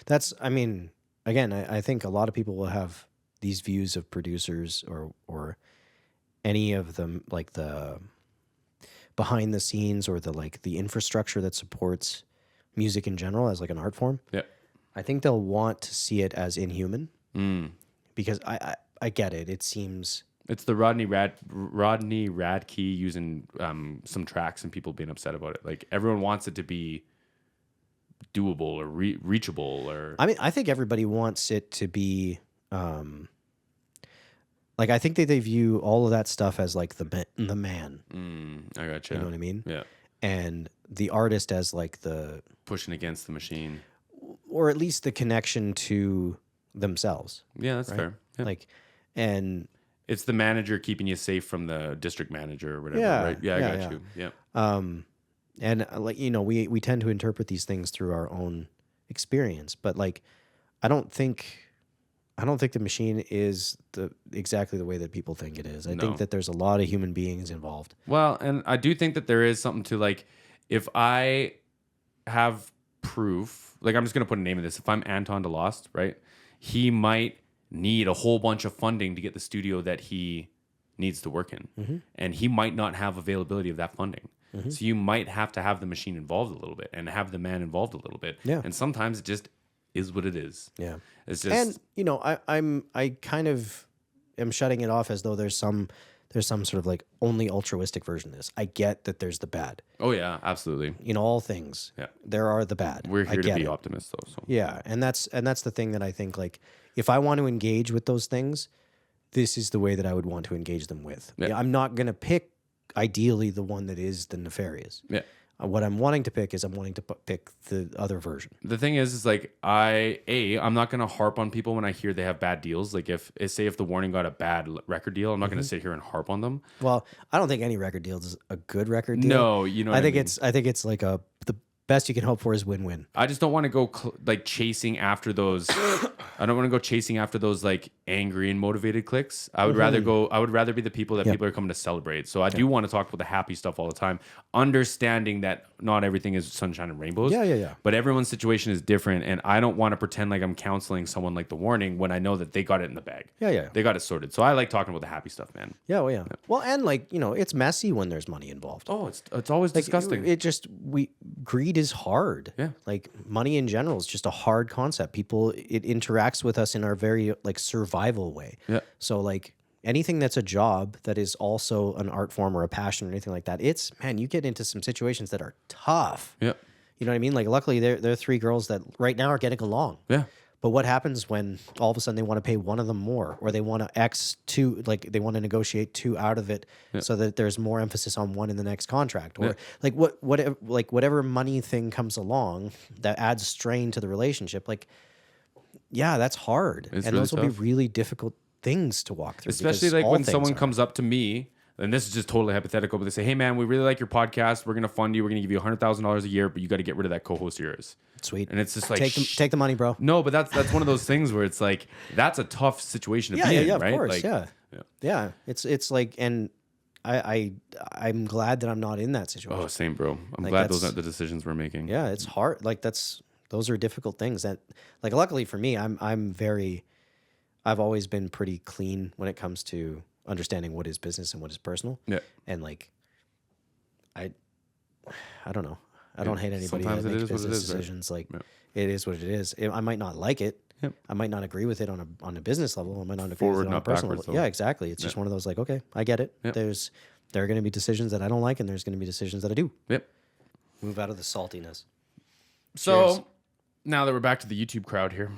That's, I mean, again, I think a lot of people will have these views of producers or any of them, like the behind the scenes or the infrastructure that supports music in general as like an art form. yeah. I think they'll want to see it as inhuman because I get it. It seems It's the Rodney Radke using some tracks and people being upset about it. Like, everyone wants it to be doable or reachable, or I mean, I think everybody wants it to be like, I think that they view all of that stuff as like the man. I gotcha. You know what I mean? Yeah. And the artist as like the, Pushing against the machine. or at least the connection to themselves. Yeah, that's Right? fair. Yeah. Like, and It's the manager keeping you safe from the district manager or whatever, Yeah, right? Yeah, I yeah, got yeah. you. Yeah. and like, you know, we tend to interpret these things through our own experience, but like, I don't think the machine is exactly the way that people think it is. I No. think that there's a lot of human beings involved. Well, and I do think that there is something to, like, if I have proof, like, I'm just going to put a name of this. If I'm Anton DeLost, right, he might need a whole bunch of funding to get the studio that he needs to work in. And he might not have availability of that funding. So you might have to have the machine involved a little bit and have the man involved a little bit. Yeah. And sometimes it just is what it is. Yeah. It's just, And you know, I kind of am shutting it off as though there's some sort of like only altruistic version of this. I get that there's the bad. oh yeah, absolutely. In all things, Yeah. there are the bad. We're I here to get be it. optimists though. So Yeah, and that's the thing that I think, like, if I want to engage with those things, this is the way that I would want to engage them with. Yeah. I'm not going to pick ideally the one that is the nefarious. yeah. What I'm wanting to pick is I'm wanting to pick the other version. The thing is like, I'm not going to harp on people when I hear they have bad deals. Like, if the Warning got a bad record deal, I'm not going to sit here and harp on them. Well, I don't think any record deal is a good record deal. No, you know what I think mean? I think it's like the best you can hope for is win-win. I just don't want to go like chasing after those. I don't want to go chasing after those like angry and motivated clicks. I would rather be the people that people are coming to celebrate. So I do want to talk about the happy stuff all the time, understanding that not everything is sunshine and rainbows. Yeah. But everyone's situation is different, and I don't want to pretend like I'm counseling someone like the Warning when I know that they got it in the bag. Yeah. They got it sorted. So I like talking about the happy stuff, man. Yeah, well, yeah. Well, and like, you know, it's messy when there's money involved. Oh, it's always Like, disgusting. Greed is hard. Yeah. Like, money in general is just a hard concept. It interacts with us in our very like survival way. Yeah. So like anything that's a job that is also an art form or a passion or anything like that, you get into some situations that are tough. Yeah. You know what I mean? Like, luckily there are three girls that right now are getting along. Yeah. But what happens when all of a sudden they want to pay one of them more, or they want to they want to negotiate two out of it, so that there's more emphasis on one in the next contract, or like whatever money thing comes along that adds strain to the relationship, like, yeah, that's hard, It's and really those will be tough. really difficult things to walk through. Especially because like all when things someone are. comes up to me, and this is just totally hypothetical, but they say, "Hey man, we really like your podcast. We're gonna fund you. We're gonna give you $100,000 a year, but you got to get rid of that co-host of yours." Sweet, And it's just like, take the money, bro. No, but that's one of those things where it's like, that's a tough situation to be in, Of right? course, Like, yeah. It's like, and I'm glad that I'm not in that situation. Oh, same, bro. I'm Like, glad that's- those aren't the decisions we're making. Yeah, it's hard. Like, those are difficult things that, like, luckily for me, I've always been pretty clean when it comes to understanding what is business and what is personal. Yeah. And like, I don't know. I don't hate anybody Sometimes that it makes is what it business is, right? decisions. Like, Yeah. it is what it is. I might not like it, Yep. I might not agree with it on a business level. I might not agree Forward, with it on a not personal backwards, level. though. Yeah, exactly. It's just one of those like, okay, I get it. Yep. There are going to be decisions that I don't like, and there's going to be decisions that I do. Yep. Move out of the saltiness. So Cheers. now that we're back to the YouTube crowd here,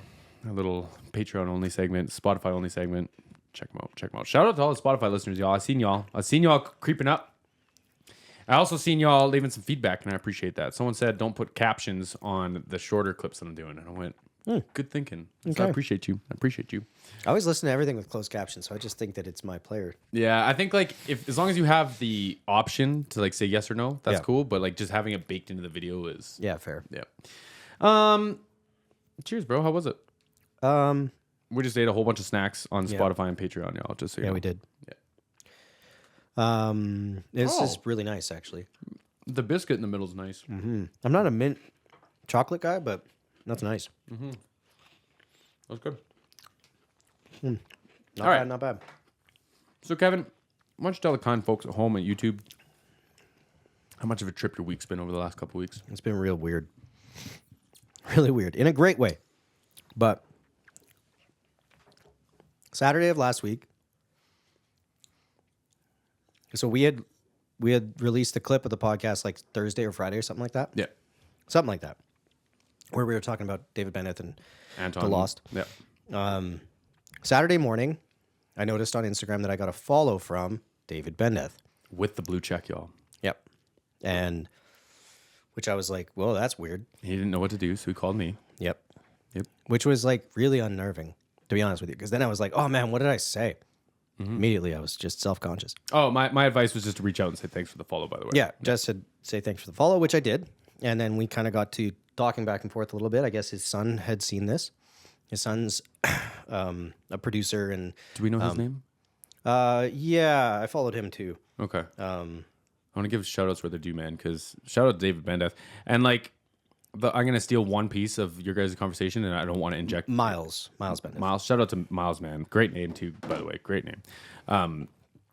a little Patreon only segment, Spotify only segment. Check them out. Check them out. Shout out to all the Spotify listeners, y'all. I seen y'all creeping up. I also seen y'all leaving some feedback, and I appreciate that. Someone said, "Don't put captions on the shorter clips that I'm doing," and I went, "Good thinking." So Okay. I appreciate you. I always listen to everything with closed captions, so I just think that it's my player. Yeah, I think like if as long as you have the option to like say yes or no, that's Yeah. cool. But like just having it baked into the video is Yeah, fair. yeah. Cheers, bro. How was it? Um, We just ate a whole bunch of snacks on Spotify and Patreon, y'all. Just so you yeah, know. we did. Yeah. This is Oh. really nice, actually. The biscuit in the middle is nice. I'm not a mint chocolate guy, but that's nice. That's good. Not All right. bad, not bad. So, Kevin, why don't you tell the kind folks at home at YouTube how much of a trip your week's been over the last couple weeks? It's been real weird. Really weird. In a great way. But Saturday of last week, so we had released the clip of the podcast like Thursday or Friday or something like that. Yeah. Something like that. Where we were talking about David Bendeth and Anton. The Lost. Yeah. Saturday morning, I noticed on Instagram that I got a follow from David Bendeth. With the blue check, y'all. Yep. And which I was like, whoa, that's weird. He didn't know what to do, so he called me. Yep. Yep. Which was like really unnerving, to be honest with you. Because then I was like, oh man, what did I say? Immediately, I was just self-conscious. Oh, my advice was just to reach out and say thanks for the follow, by the way. Yeah, just to say thanks for the follow, which I did. And then we kind of got to talking back and forth a little bit. I guess his son had seen this. His son's a producer. And Do we know his name? yeah, I followed him too. Okay. I want to give shout outs where they're due, man, because shout out to David Bendeth. And like, I'm going to steal one piece of your guys' conversation, and I don't want to inject. Miles Bendeth. Miles, shout out to Miles, man. Great name, too, by the way. Great name.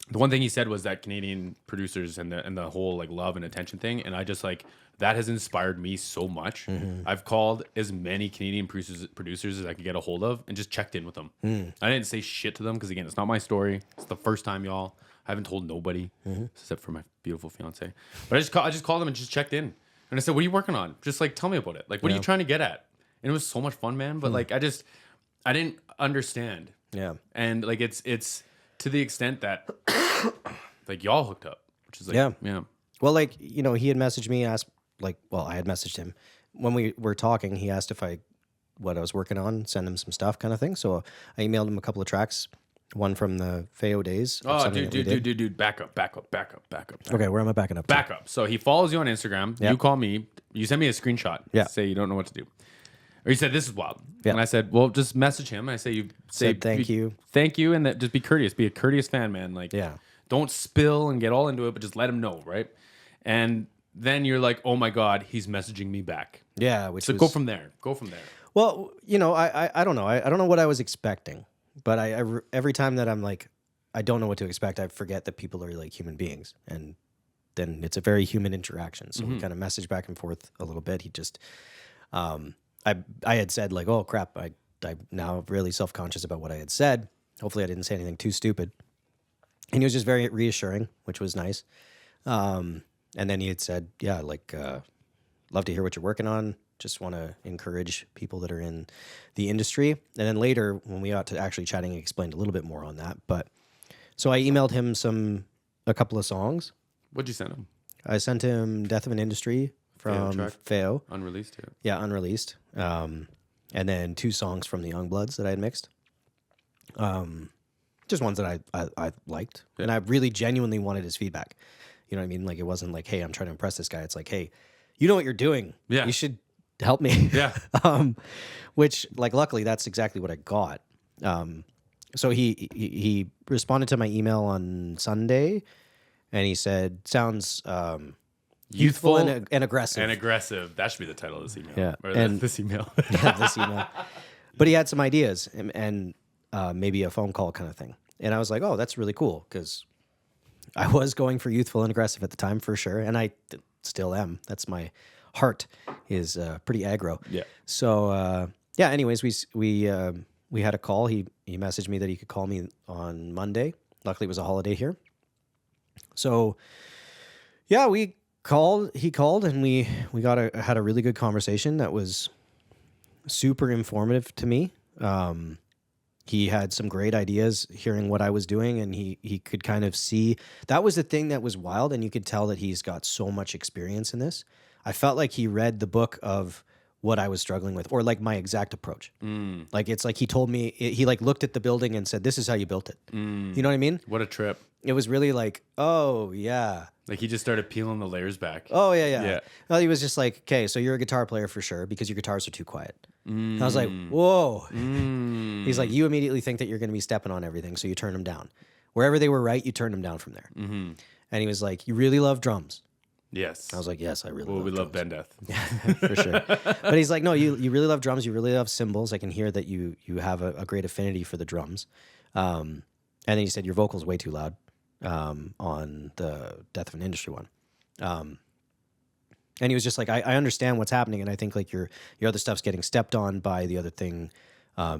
The one thing he said was that Canadian producers and the whole like love and attention thing, and I just like that has inspired me so much. I've called as many Canadian producers as I could get a hold of and just checked in with them. I didn't say shit to them because again, it's not my story. It's the first time, y'all. I haven't told nobody except for my beautiful fiance. But I just called them and just checked in, and I said, "What are you working on? Just like tell me about it. Like, what are you trying to get at?" And it was so much fun, man. But like, I didn't understand. Yeah. And like it's to the extent that like y'all hooked up, which is like yeah. Well, like, you know, he had messaged me, I had messaged him. When we were talking, he asked if what I was working on, send him some stuff kind of thing. So I emailed him a couple of tracks, one from the Feo days. of Oh, something that we did. dude, back up. Okay, where am I backing up to? Back up. So he follows you on Instagram. Yep. You call me. You send me a screenshot. Yeah. Say you don't know what to do. Or you said, "This is wild." Yeah. And I said, "Well, just message him." And I say, Said thank you. Thank you. And that just be courteous. Be a courteous fan, man. Like, Yeah. don't spill and get all into it, but just let him know, right? And then you're like, "Oh my God, he's messaging me back." Yeah, which So was, go from there. well, you know, I don't know. I don't know what I was expecting, but every time that I'm like, I don't know what to expect, I forget that people are like human beings, and then it's a very human interaction. So we kind of message back and forth a little bit. He just, I had said like, oh crap, I'm now really self-conscious about what I had said. Hopefully I didn't say anything too stupid. And he was just very reassuring, which was nice. And then he had said, yeah, like, love to hear what you're working on. Just want to encourage people that are in the industry. And then later, when we got to actually chatting, he explained a little bit more on that. But so I emailed him a couple of songs. What'd you send him? I sent him Death of an Industry from track? Feo. Unreleased, yeah. Yeah, unreleased. And then 2 songs from the Youngbloods that I had mixed. Just ones that I liked. Yeah. And I really genuinely wanted his feedback. You know what I mean? Like, it wasn't like, hey, I'm trying to impress this guy. It's like, hey, you know what you're doing. Yeah. You should help me. Yeah. Which, like, luckily, that's exactly what I got. So he responded to my email on Sunday, and he said, sounds youthful and aggressive. And aggressive. That should be the title of this email. Yeah. Or And- this email. Yeah, this email. But he had some ideas and maybe a phone call kind of thing. And I was like, oh, that's really cool, because I was going for youthful and aggressive at the time for sure. And I still am. That's my heart, is pretty aggro. Yeah. So yeah, anyways, we had a call. He messaged me that he could call me on Monday. Luckily, it was a holiday here. So, yeah, we called. He called, and we had a really good conversation that was super informative to me. He had some great ideas hearing what I was doing, and he could kind of see. That was the thing that was wild, and you could tell that he's got so much experience in this. I felt like he read the book of what I was struggling with, or like my exact approach. Like it's like he told me, he like looked at the building and said, "This is how you built it." You know what I mean? What a trip. It was really like, oh yeah, Like he just started peeling the layers back. oh yeah, yeah. Yeah. Well, he was just like, okay, so you're a guitar player for sure because your guitars are too quiet. And I was like, whoa. He's like, you immediately think that you're going to be stepping on everything, so you turn them down. Wherever they were right, you turn them down from there. And he was like, you really love drums. Yes. I was like, yes, I really Well, love we drums. love Bendeth. For sure. But he's like, no, you really love drums. You really love cymbals. I can hear that you have a great affinity for the drums. And then he said, your vocal's way too loud on the Death of an Industry one. And he was just like, I understand what's happening. And I think like your other stuff's getting stepped on by the other thing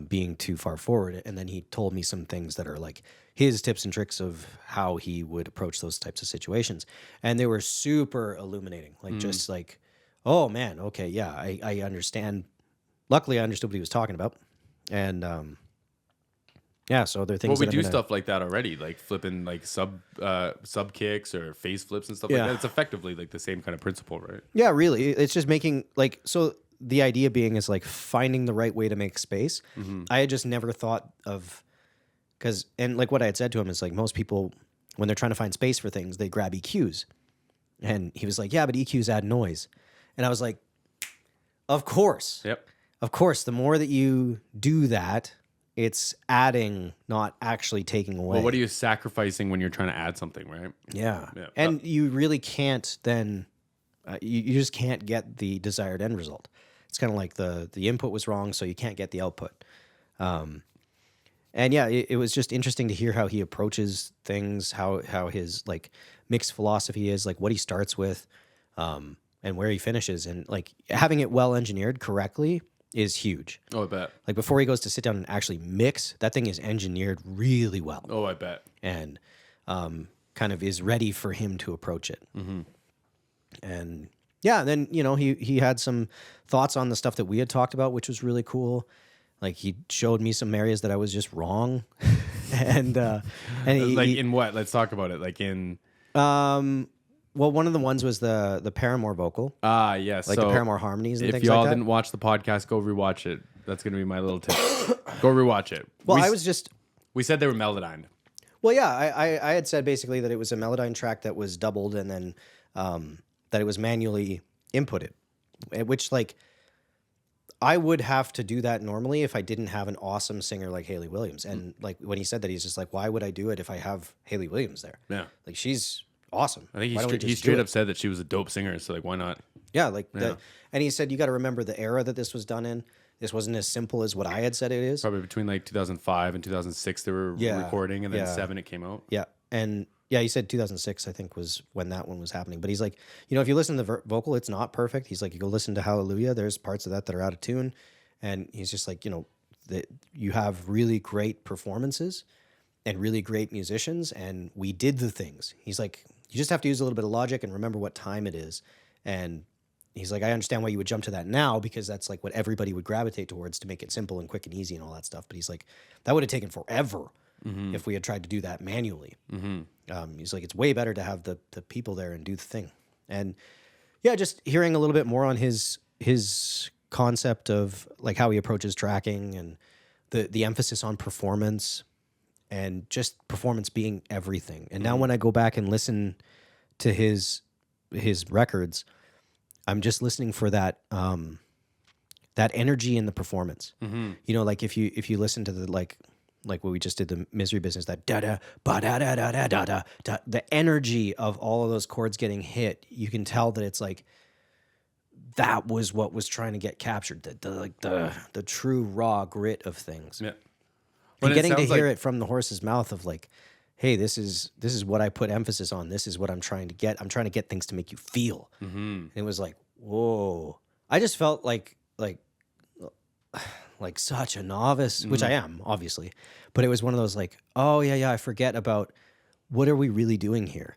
being too far forward. And then he told me some things that are like his tips and tricks of how he would approach those types of situations. And they were super illuminating. Like just like, oh man, okay, yeah, I understand. Luckily, I understood what he was talking about. And yeah, so there are things Well, we that do I'm gonna, stuff like that already, like flipping like sub kicks or face flips and stuff Yeah. like that. It's effectively like the same kind of principle, right? Yeah, really. It's just making like, so the idea being is like finding the right way to make space. I had just never thought of, and like what I had said to him is like most people, when they're trying to find space for things, they grab EQs. And he was like, yeah, but EQs add noise. And I was like, of course. Yep. Of course, the more that you do that, it's adding, not actually taking away. Well, what are you sacrificing when you're trying to add something, right? Yeah. Yeah. And you really can't then, you just can't get the desired end result. It's kind of like the input was wrong, so you can't get the output. And yeah, it was just interesting to hear how he approaches things, how his like mixed philosophy is, like what he starts with, and where he finishes. And like having it well engineered correctly is huge. Oh, I bet. Like before he goes to sit down and actually mix, that thing is engineered really well. Oh, I bet. And kind of is ready for him to approach it. And yeah, then you know he had some thoughts on the stuff that we had talked about, which was really cool. Like he showed me some areas that I was just wrong, and he, Like in what? Let's talk about it. Like in well, one of the ones was the Paramore vocal, yes, like so the Paramore harmonies and if things y'all like that. didn't watch the podcast, go rewatch it. That's gonna be my little tip. Go rewatch it. Well, we, we said they were melodined. Well, yeah, I had said basically that it was a Melodyne track that was doubled and then that it was manually inputted, which like I would have to do that normally if I didn't have an awesome singer like Hayley Williams. And like when he said that, he's just like, why would I do it if I have Hayley Williams there? Yeah. Like she's awesome. I think Why don't we he just straight do up it? said that she was a dope singer. So like, why not? Yeah, like that. And he said, you got to remember the era that this was done in. This wasn't as simple as what I had said it is. Probably between like 2005 and 2006 they were Yeah, recording, and then yeah. 7 it came out. Yeah. And yeah, he said 2006, I think, was when that one was happening. But he's like, you know, if you listen to the vocal, it's not perfect. He's like, you go listen to Hallelujah, there's parts of that are out of tune. And he's just like, you know, that you have really great performances and really great musicians, and we did the things. He's like, you just have to use a little bit of logic and remember what time it is. And he's like, I understand why you would jump to that now, because that's like what everybody would gravitate towards to make it simple and quick and easy and all that stuff. But he's like, that would have taken forever if we had tried to do that manually. He's like, it's way better to have the people there and do the thing. And yeah, just hearing a little bit more on his concept of like how he approaches tracking and the emphasis on performance and just performance being everything. And now when I go back and listen to his records, I'm just listening for that that energy in the performance. You know, like if you listen to the like what we just did, the Misery Business, that da da ba da da da da da da, the energy of all of those chords getting hit, you can tell that it's like that was what was trying to get captured, the true raw grit of things. Yeah. And getting to hear it from the horse's mouth of like, hey, this is what I put emphasis on. This is what I'm trying to get. I'm trying to get things to make you feel. And it was like, whoa. I just felt like like such a novice, which I am, obviously. But it was one of those like, oh, yeah, I forget about what are we really doing here?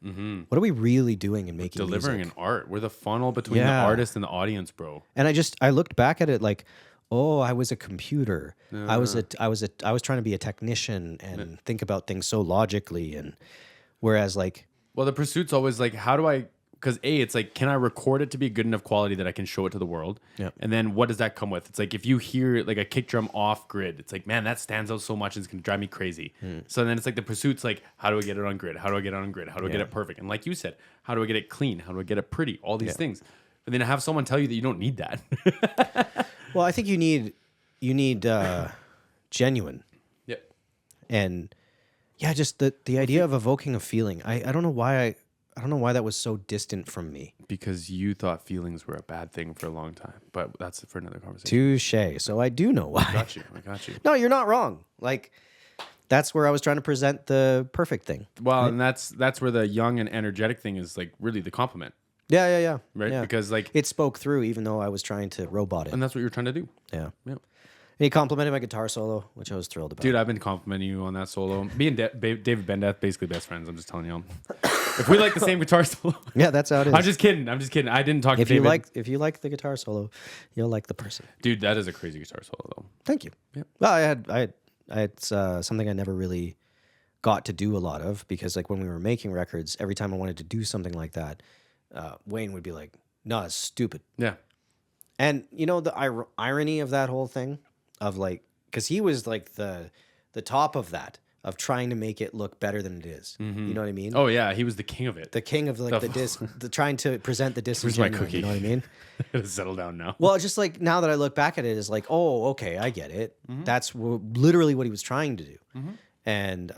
What are we really doing in making Delivering music? an art. We're the funnel between the artist and the audience, bro. And I looked back at it like, oh, I was a computer. I was trying to be a technician and think about things so logically. And whereas like, Well, the pursuit's always like, how do I? Because it's like, can I record it to be good enough quality that I can show it to the world? Yep. And then what does that come with? It's like if you hear like a kick drum off grid, it's like, man, that stands out so much, and it's gonna drive me crazy. So then it's like the pursuit's like, how do I get it on grid? How do I get it on grid? How do I get it perfect? And like you said, how do I get it clean? How do I get it pretty? All these things. But then have someone tell you that you don't need that. well, I think you need genuine. Yep. And yeah, just the idea of evoking a feeling. I don't know why I don't know why that was so distant from me. Because you thought feelings were a bad thing for a long time. But that's for another conversation. Touche. So I do know why. I got you. No, you're not wrong. Like, that's where I was trying to present the perfect thing. Well, and that's where the young and energetic thing is like really the compliment. Yeah. Right? Yeah. Because like it spoke through even though I was trying to robot it. and that's what you're trying to do. Yeah. Yeah. He complimented my guitar solo, which I was thrilled about. Dude, I've been complimenting you on that solo. Me and David Bendeth, basically best friends. I'm just telling you. If we like the same guitar solo. Yeah, that's how it is. I'm just kidding. I didn't talk to if David. if you like the guitar solo, you'll like the person. Dude, that is a crazy guitar solo though. Thank you. Yep. Well, I had something I never really got to do a lot of because like when we were making records, every time I wanted to do something like that, Wayne would be like, "No, it's stupid." Yeah. And you know the irony of that whole thing, of like, because he was like the top of that, of trying to make it look better than it is. Mm-hmm. You know what I mean? Oh yeah, he was the king of it. The king of like the disc, trying to present the disc. Where's my cookie? You know what I mean? Settle down now. Well, just like now that I look back at it, is like, oh, okay, I get it. Mm-hmm. That's literally what he was trying to do. Mm-hmm. And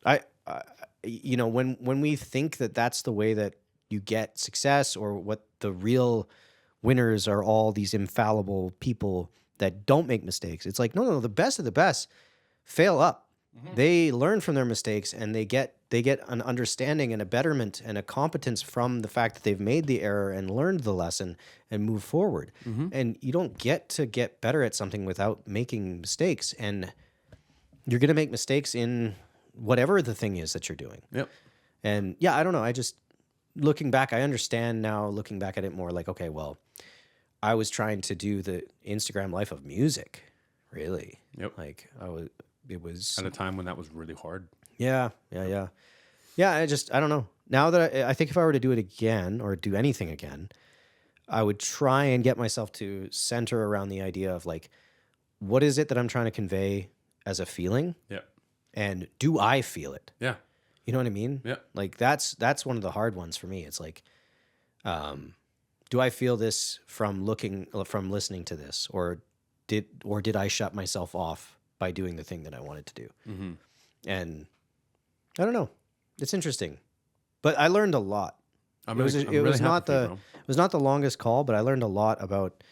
I, you know, when we think that that's the way that you get success, or what the real winners are, all these infallible people that don't make mistakes. It's like, no, the best of the best fail up. Mm-hmm. They learn from their mistakes, and they get an understanding and a betterment and a competence from the fact that they've made the error and learned the lesson and move forward. Mm-hmm. And you don't get to get better at something without making mistakes. And you're going to make mistakes in whatever the thing is that you're doing. Yep. And yeah, I don't know. I just, looking back, I understand now, looking back at it more like, okay, well, I was trying to do the Instagram life of music, really. Yep. Like it was at a time when that was really hard. Yeah. Yeah, I don't know. Now that I think if I were to do it again, or do anything again, I would try and get myself to center around the idea of like, what is it that I'm trying to convey as a feeling? Yeah. And do I feel it? Yeah. You know what I mean? Yeah. Like that's one of the hard ones for me. It's like, do I feel this from listening to this, or did I shut myself off by doing the thing that I wanted to do? Mm-hmm. And I don't know. It's interesting, but I learned a lot. It was not the longest call, but I learned a lot about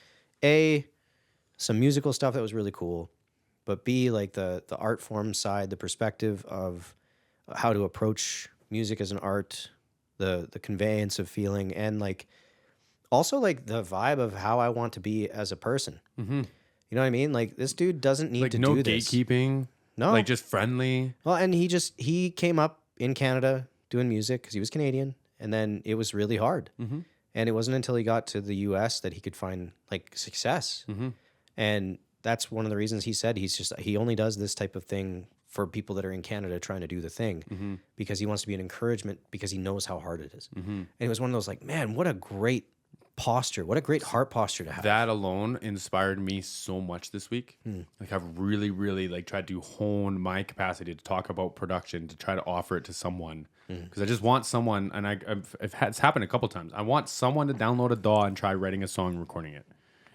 some musical stuff that was really cool, but B, like the art form side, the perspective of how to approach music as an art, the conveyance of feeling, and like also like the vibe of how I want to be as a person. Mm-hmm. You know what I mean? Like this dude doesn't need like to no do this. gatekeeping. No, like just friendly. Well, and he came up in Canada doing music because he was Canadian, and then it was really hard. Mm-hmm. And it wasn't until he got to the U.S. that he could find like success. Mm-hmm. And that's one of the reasons he said he only does this type of thing for people that are in Canada trying to do the thing, because he wants to be an encouragement, because he knows how hard it is. Mm-hmm. And it was one of those like, man, what a great posture, what a great heart posture to have. That alone inspired me so much this week. Like I've really, really like tried to hone my capacity to talk about production, to try to offer it to someone, because I just want someone, and it's happened a couple times. I want someone to download a DAW and try writing a song, recording it.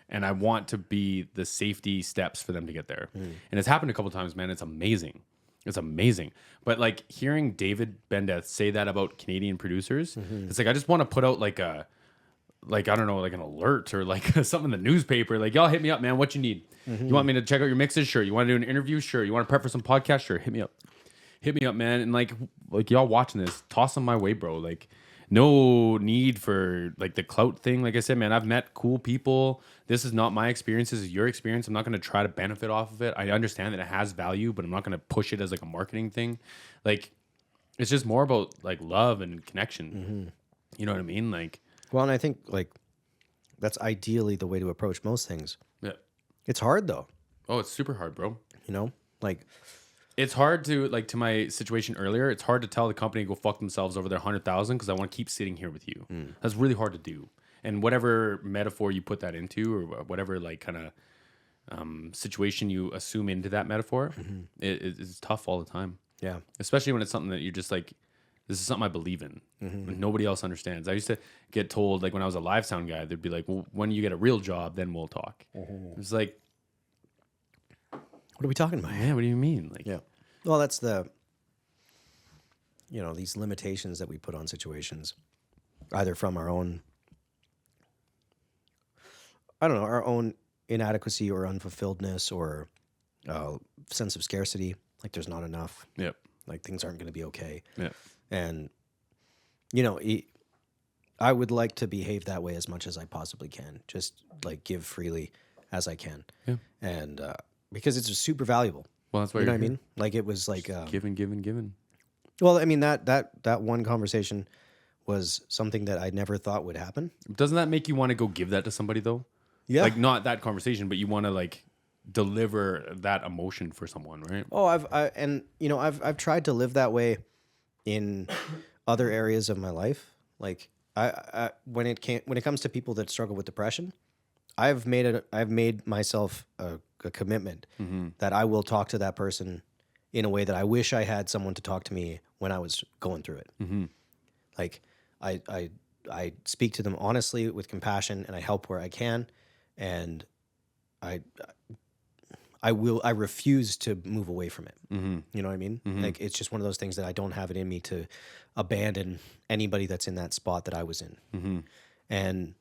And I want to be the safety steps for them to get there. And it's happened a couple times, man. It's amazing. It's amazing. But like hearing David Bendeth say that about Canadian producers, it's like I just want to put out like I don't know, like an alert or like something in the newspaper. Like, y'all hit me up, man. What you need? You want me to check out your mixes? Sure. You want to do an interview? Sure. You want to prep for some podcast? Sure. Hit me up. Hit me up, man. And like y'all watching this, toss them my way, bro. Like, no need for like the clout thing. Like I said, man, I've met cool people. This is not my experience. This is your experience. I'm not going to try to benefit off of it. I understand that it has value, but I'm not going to push it as like a marketing thing. Like, it's just more about like love and connection. You know what I mean? Like, Well, and I think like that's ideally the way to approach most things. yeah. It's hard though, Oh, it's super hard, bro. you know? Like, It's hard to like to my situation earlier. It's hard to tell the company to go fuck themselves over their 100,000 because I want to keep sitting here with you. That's really hard to do. And whatever metaphor you put that into, or whatever like kind of situation you assume into that metaphor, it's tough all the time. yeah. Especially when it's something that you're just like, this is something I believe in. And nobody else understands. I used to get told like when I was a live sound guy, they'd be like, well, when you get a real job, then we'll talk. It's like, What are we talking about? man, what do you mean? Like, Yeah. Well, that's the, these limitations that we put on situations, either from our own, I don't know, our own inadequacy or unfulfilledness or sense of scarcity. Like there's not enough. Yep. Like things aren't going to be okay. Yeah. And, I would like to behave that way as much as I possibly can. Just like give freely as I can. Yeah. And because it's super valuable. Well, that's why You know you're what I mean? Like it was like Given. well, I mean that one conversation was something that I never thought would happen. Doesn't that make you want to go give that to somebody though? Yeah. Like not that conversation, but you want to like deliver that emotion for someone, right? Oh, I've tried to live that way in other areas of my life. Like I when it comes to people that struggle with depression, I've made myself a commitment that I will talk to that person in a way that I wish I had someone to talk to me when I was going through it. Like I speak to them honestly with compassion and I help where I can, and I refuse to move away from it. You know what I mean? Like it's just one of those things that I don't have it in me to abandon anybody that's in that spot that I was in. And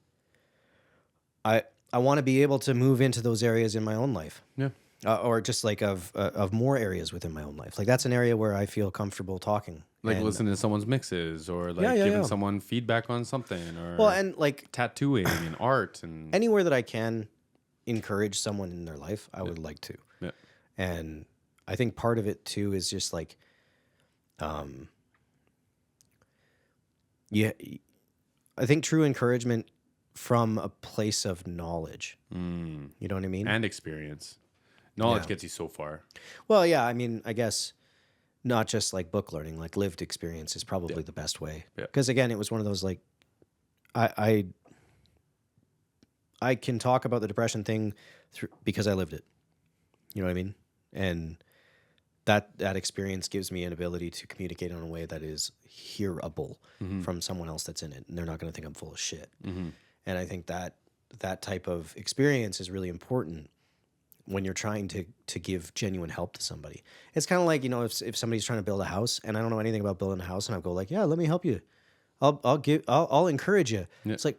I want to be able to move into those areas in my own life. Yeah. Or just like of more areas within my own life. Like that's an area where I feel comfortable talking. Like And- listening to someone's mixes or like Yeah, giving yeah. someone feedback on something or Well, and like tattooing and art and anywhere that I can encourage someone in their life, I would like to. yeah. And I think part of it too is just like, yeah, I think true encouragement from a place of knowledge. You know what I mean? and experience. Knowledge Yeah. gets you so far. Well, yeah, I mean, I guess not just like book learning, like lived experience is probably the best way. Yeah. Because again, it was one of those like, I can talk about the depression thing because I lived it. You know what I mean? And that experience gives me an ability to communicate in a way that is hearable from someone else that's in it, and they're not going to think I'm full of shit. And I think that type of experience is really important when you're trying to give genuine help to somebody. It's kind of like, if somebody's trying to build a house and I don't know anything about building a house and I go like, yeah, let me help you. I'll encourage you. Yeah. It's like,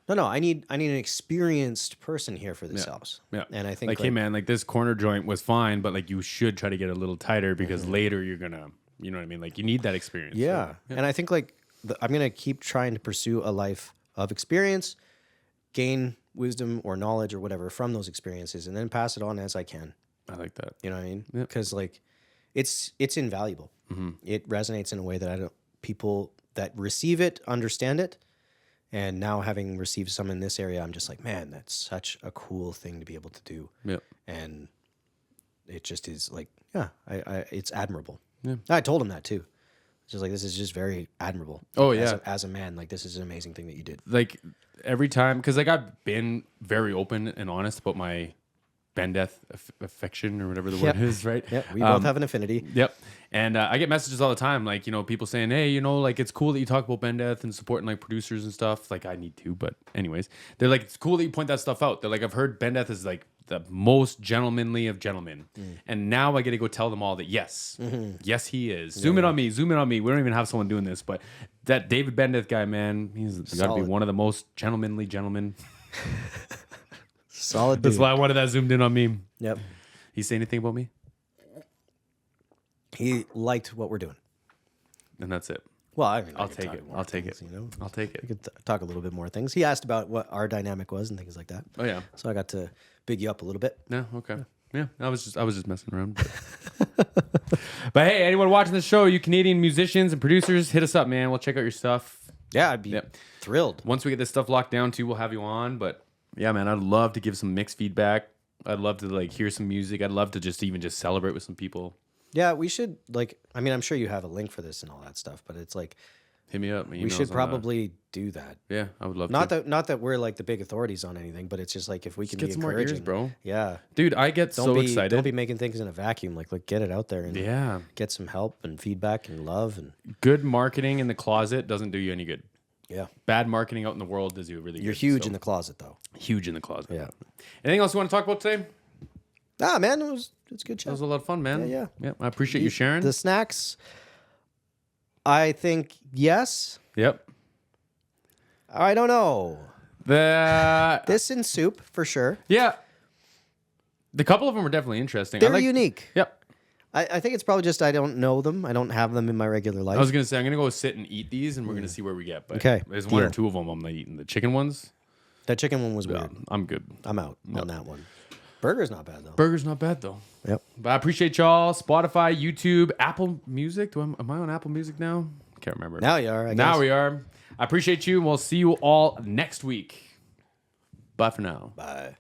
no, I need an experienced person here for this house. Yeah. And I think like, hey man, like this corner joint was fine, but like you should try to get a little tighter because later you're gonna, you know what I mean? Like you need that experience. yeah. So, And I think like I'm going to keep trying to pursue a life of experience, gain wisdom or knowledge or whatever from those experiences, and then pass it on as I can. I like that. You know what I mean? Yeah. Because like it's invaluable. It resonates in a way that people that receive it understand it. And now having received some in this area, I'm just like, man, that's such a cool thing to be able to do. Yeah. And it just is like, yeah, it's admirable. Yeah. I told him that too. It's just like, this is just very admirable. Oh, As yeah. as a man, like this is an amazing thing that you did. Like every time, because like I've been very open and honest about my Bendeth affection or whatever the word is, right? Yeah, we both have an affinity. Yep. And I get messages all the time, like, people saying, hey, like, it's cool that you talk about Bendeth and supporting, like, producers and stuff. Like, I need to, but anyways. They're like, it's cool that you point that stuff out. They're like, I've heard Bendeth is, like, the most gentlemanly of gentlemen. And now I get to go tell them all that, yes, yes, he is. Zoom in on me. We don't even have someone doing this, but that David Bendeth guy, man, he's got to be Solid. one of the most gentlemanly gentlemen. Solid dude. That's why I wanted that zoomed in on me. Yep. He say anything about me? He liked what we're doing. And that's it. Well, I mean, I'll take it. I'll take it. You know, I'll take we it. could talk a little bit more things. He asked about what our dynamic was and things like that. Oh yeah. So I got to big you up a little bit. Yeah. Okay. Yeah. I was just messing around. But hey, anyone watching the show, you Canadian musicians and producers, hit us up, man. We'll check out your stuff. Yeah, I'd be thrilled. Once we get this stuff locked down too, we'll have you on. But yeah, man, I'd love to give some mixed feedback. I'd love to like hear some music. I'd love to just celebrate with some people. Yeah, we should like. I mean, I'm sure you have a link for this and all that stuff, but it's like Hit me up. we should probably do that. Yeah, I would love Not to. that we're like the big authorities on anything, but it's just like if we can Get be some more encouraging, ears, bro. Yeah, Dude, I get so excited. Don't be making things in a vacuum. Like get it out there and Yeah. get some help and feedback and love and Good marketing in the closet doesn't do you any good. yeah. Bad marketing out in the world does you really You're good. huge So, in the closet though. huge in the closet. Yeah. Anything else you want to talk about today? Ah, man, it's a good That chat. was a lot of fun, man. Yeah. I appreciate you sharing. The snacks. I think yes. Yep. I don't know. The This and soup for sure. yeah. The couple of them were definitely interesting. They're unique. Yep. I think it's probably just I don't know them. I don't have them in my regular life. I was gonna say I'm gonna go sit and eat these, and we're gonna see where we get. But Okay, there's one or deal. two of them I'm not eating. The chicken ones, That chicken one was yeah, weird. I'm good. I'm out on that one. Burger's not bad though. Burger's not bad though. Yep. But I appreciate y'all. Spotify, YouTube, Apple Music. Am I on Apple Music now? Can't remember. Now you are. I guess. Now we are. I appreciate you, and we'll see you all next week. Bye for now. Bye.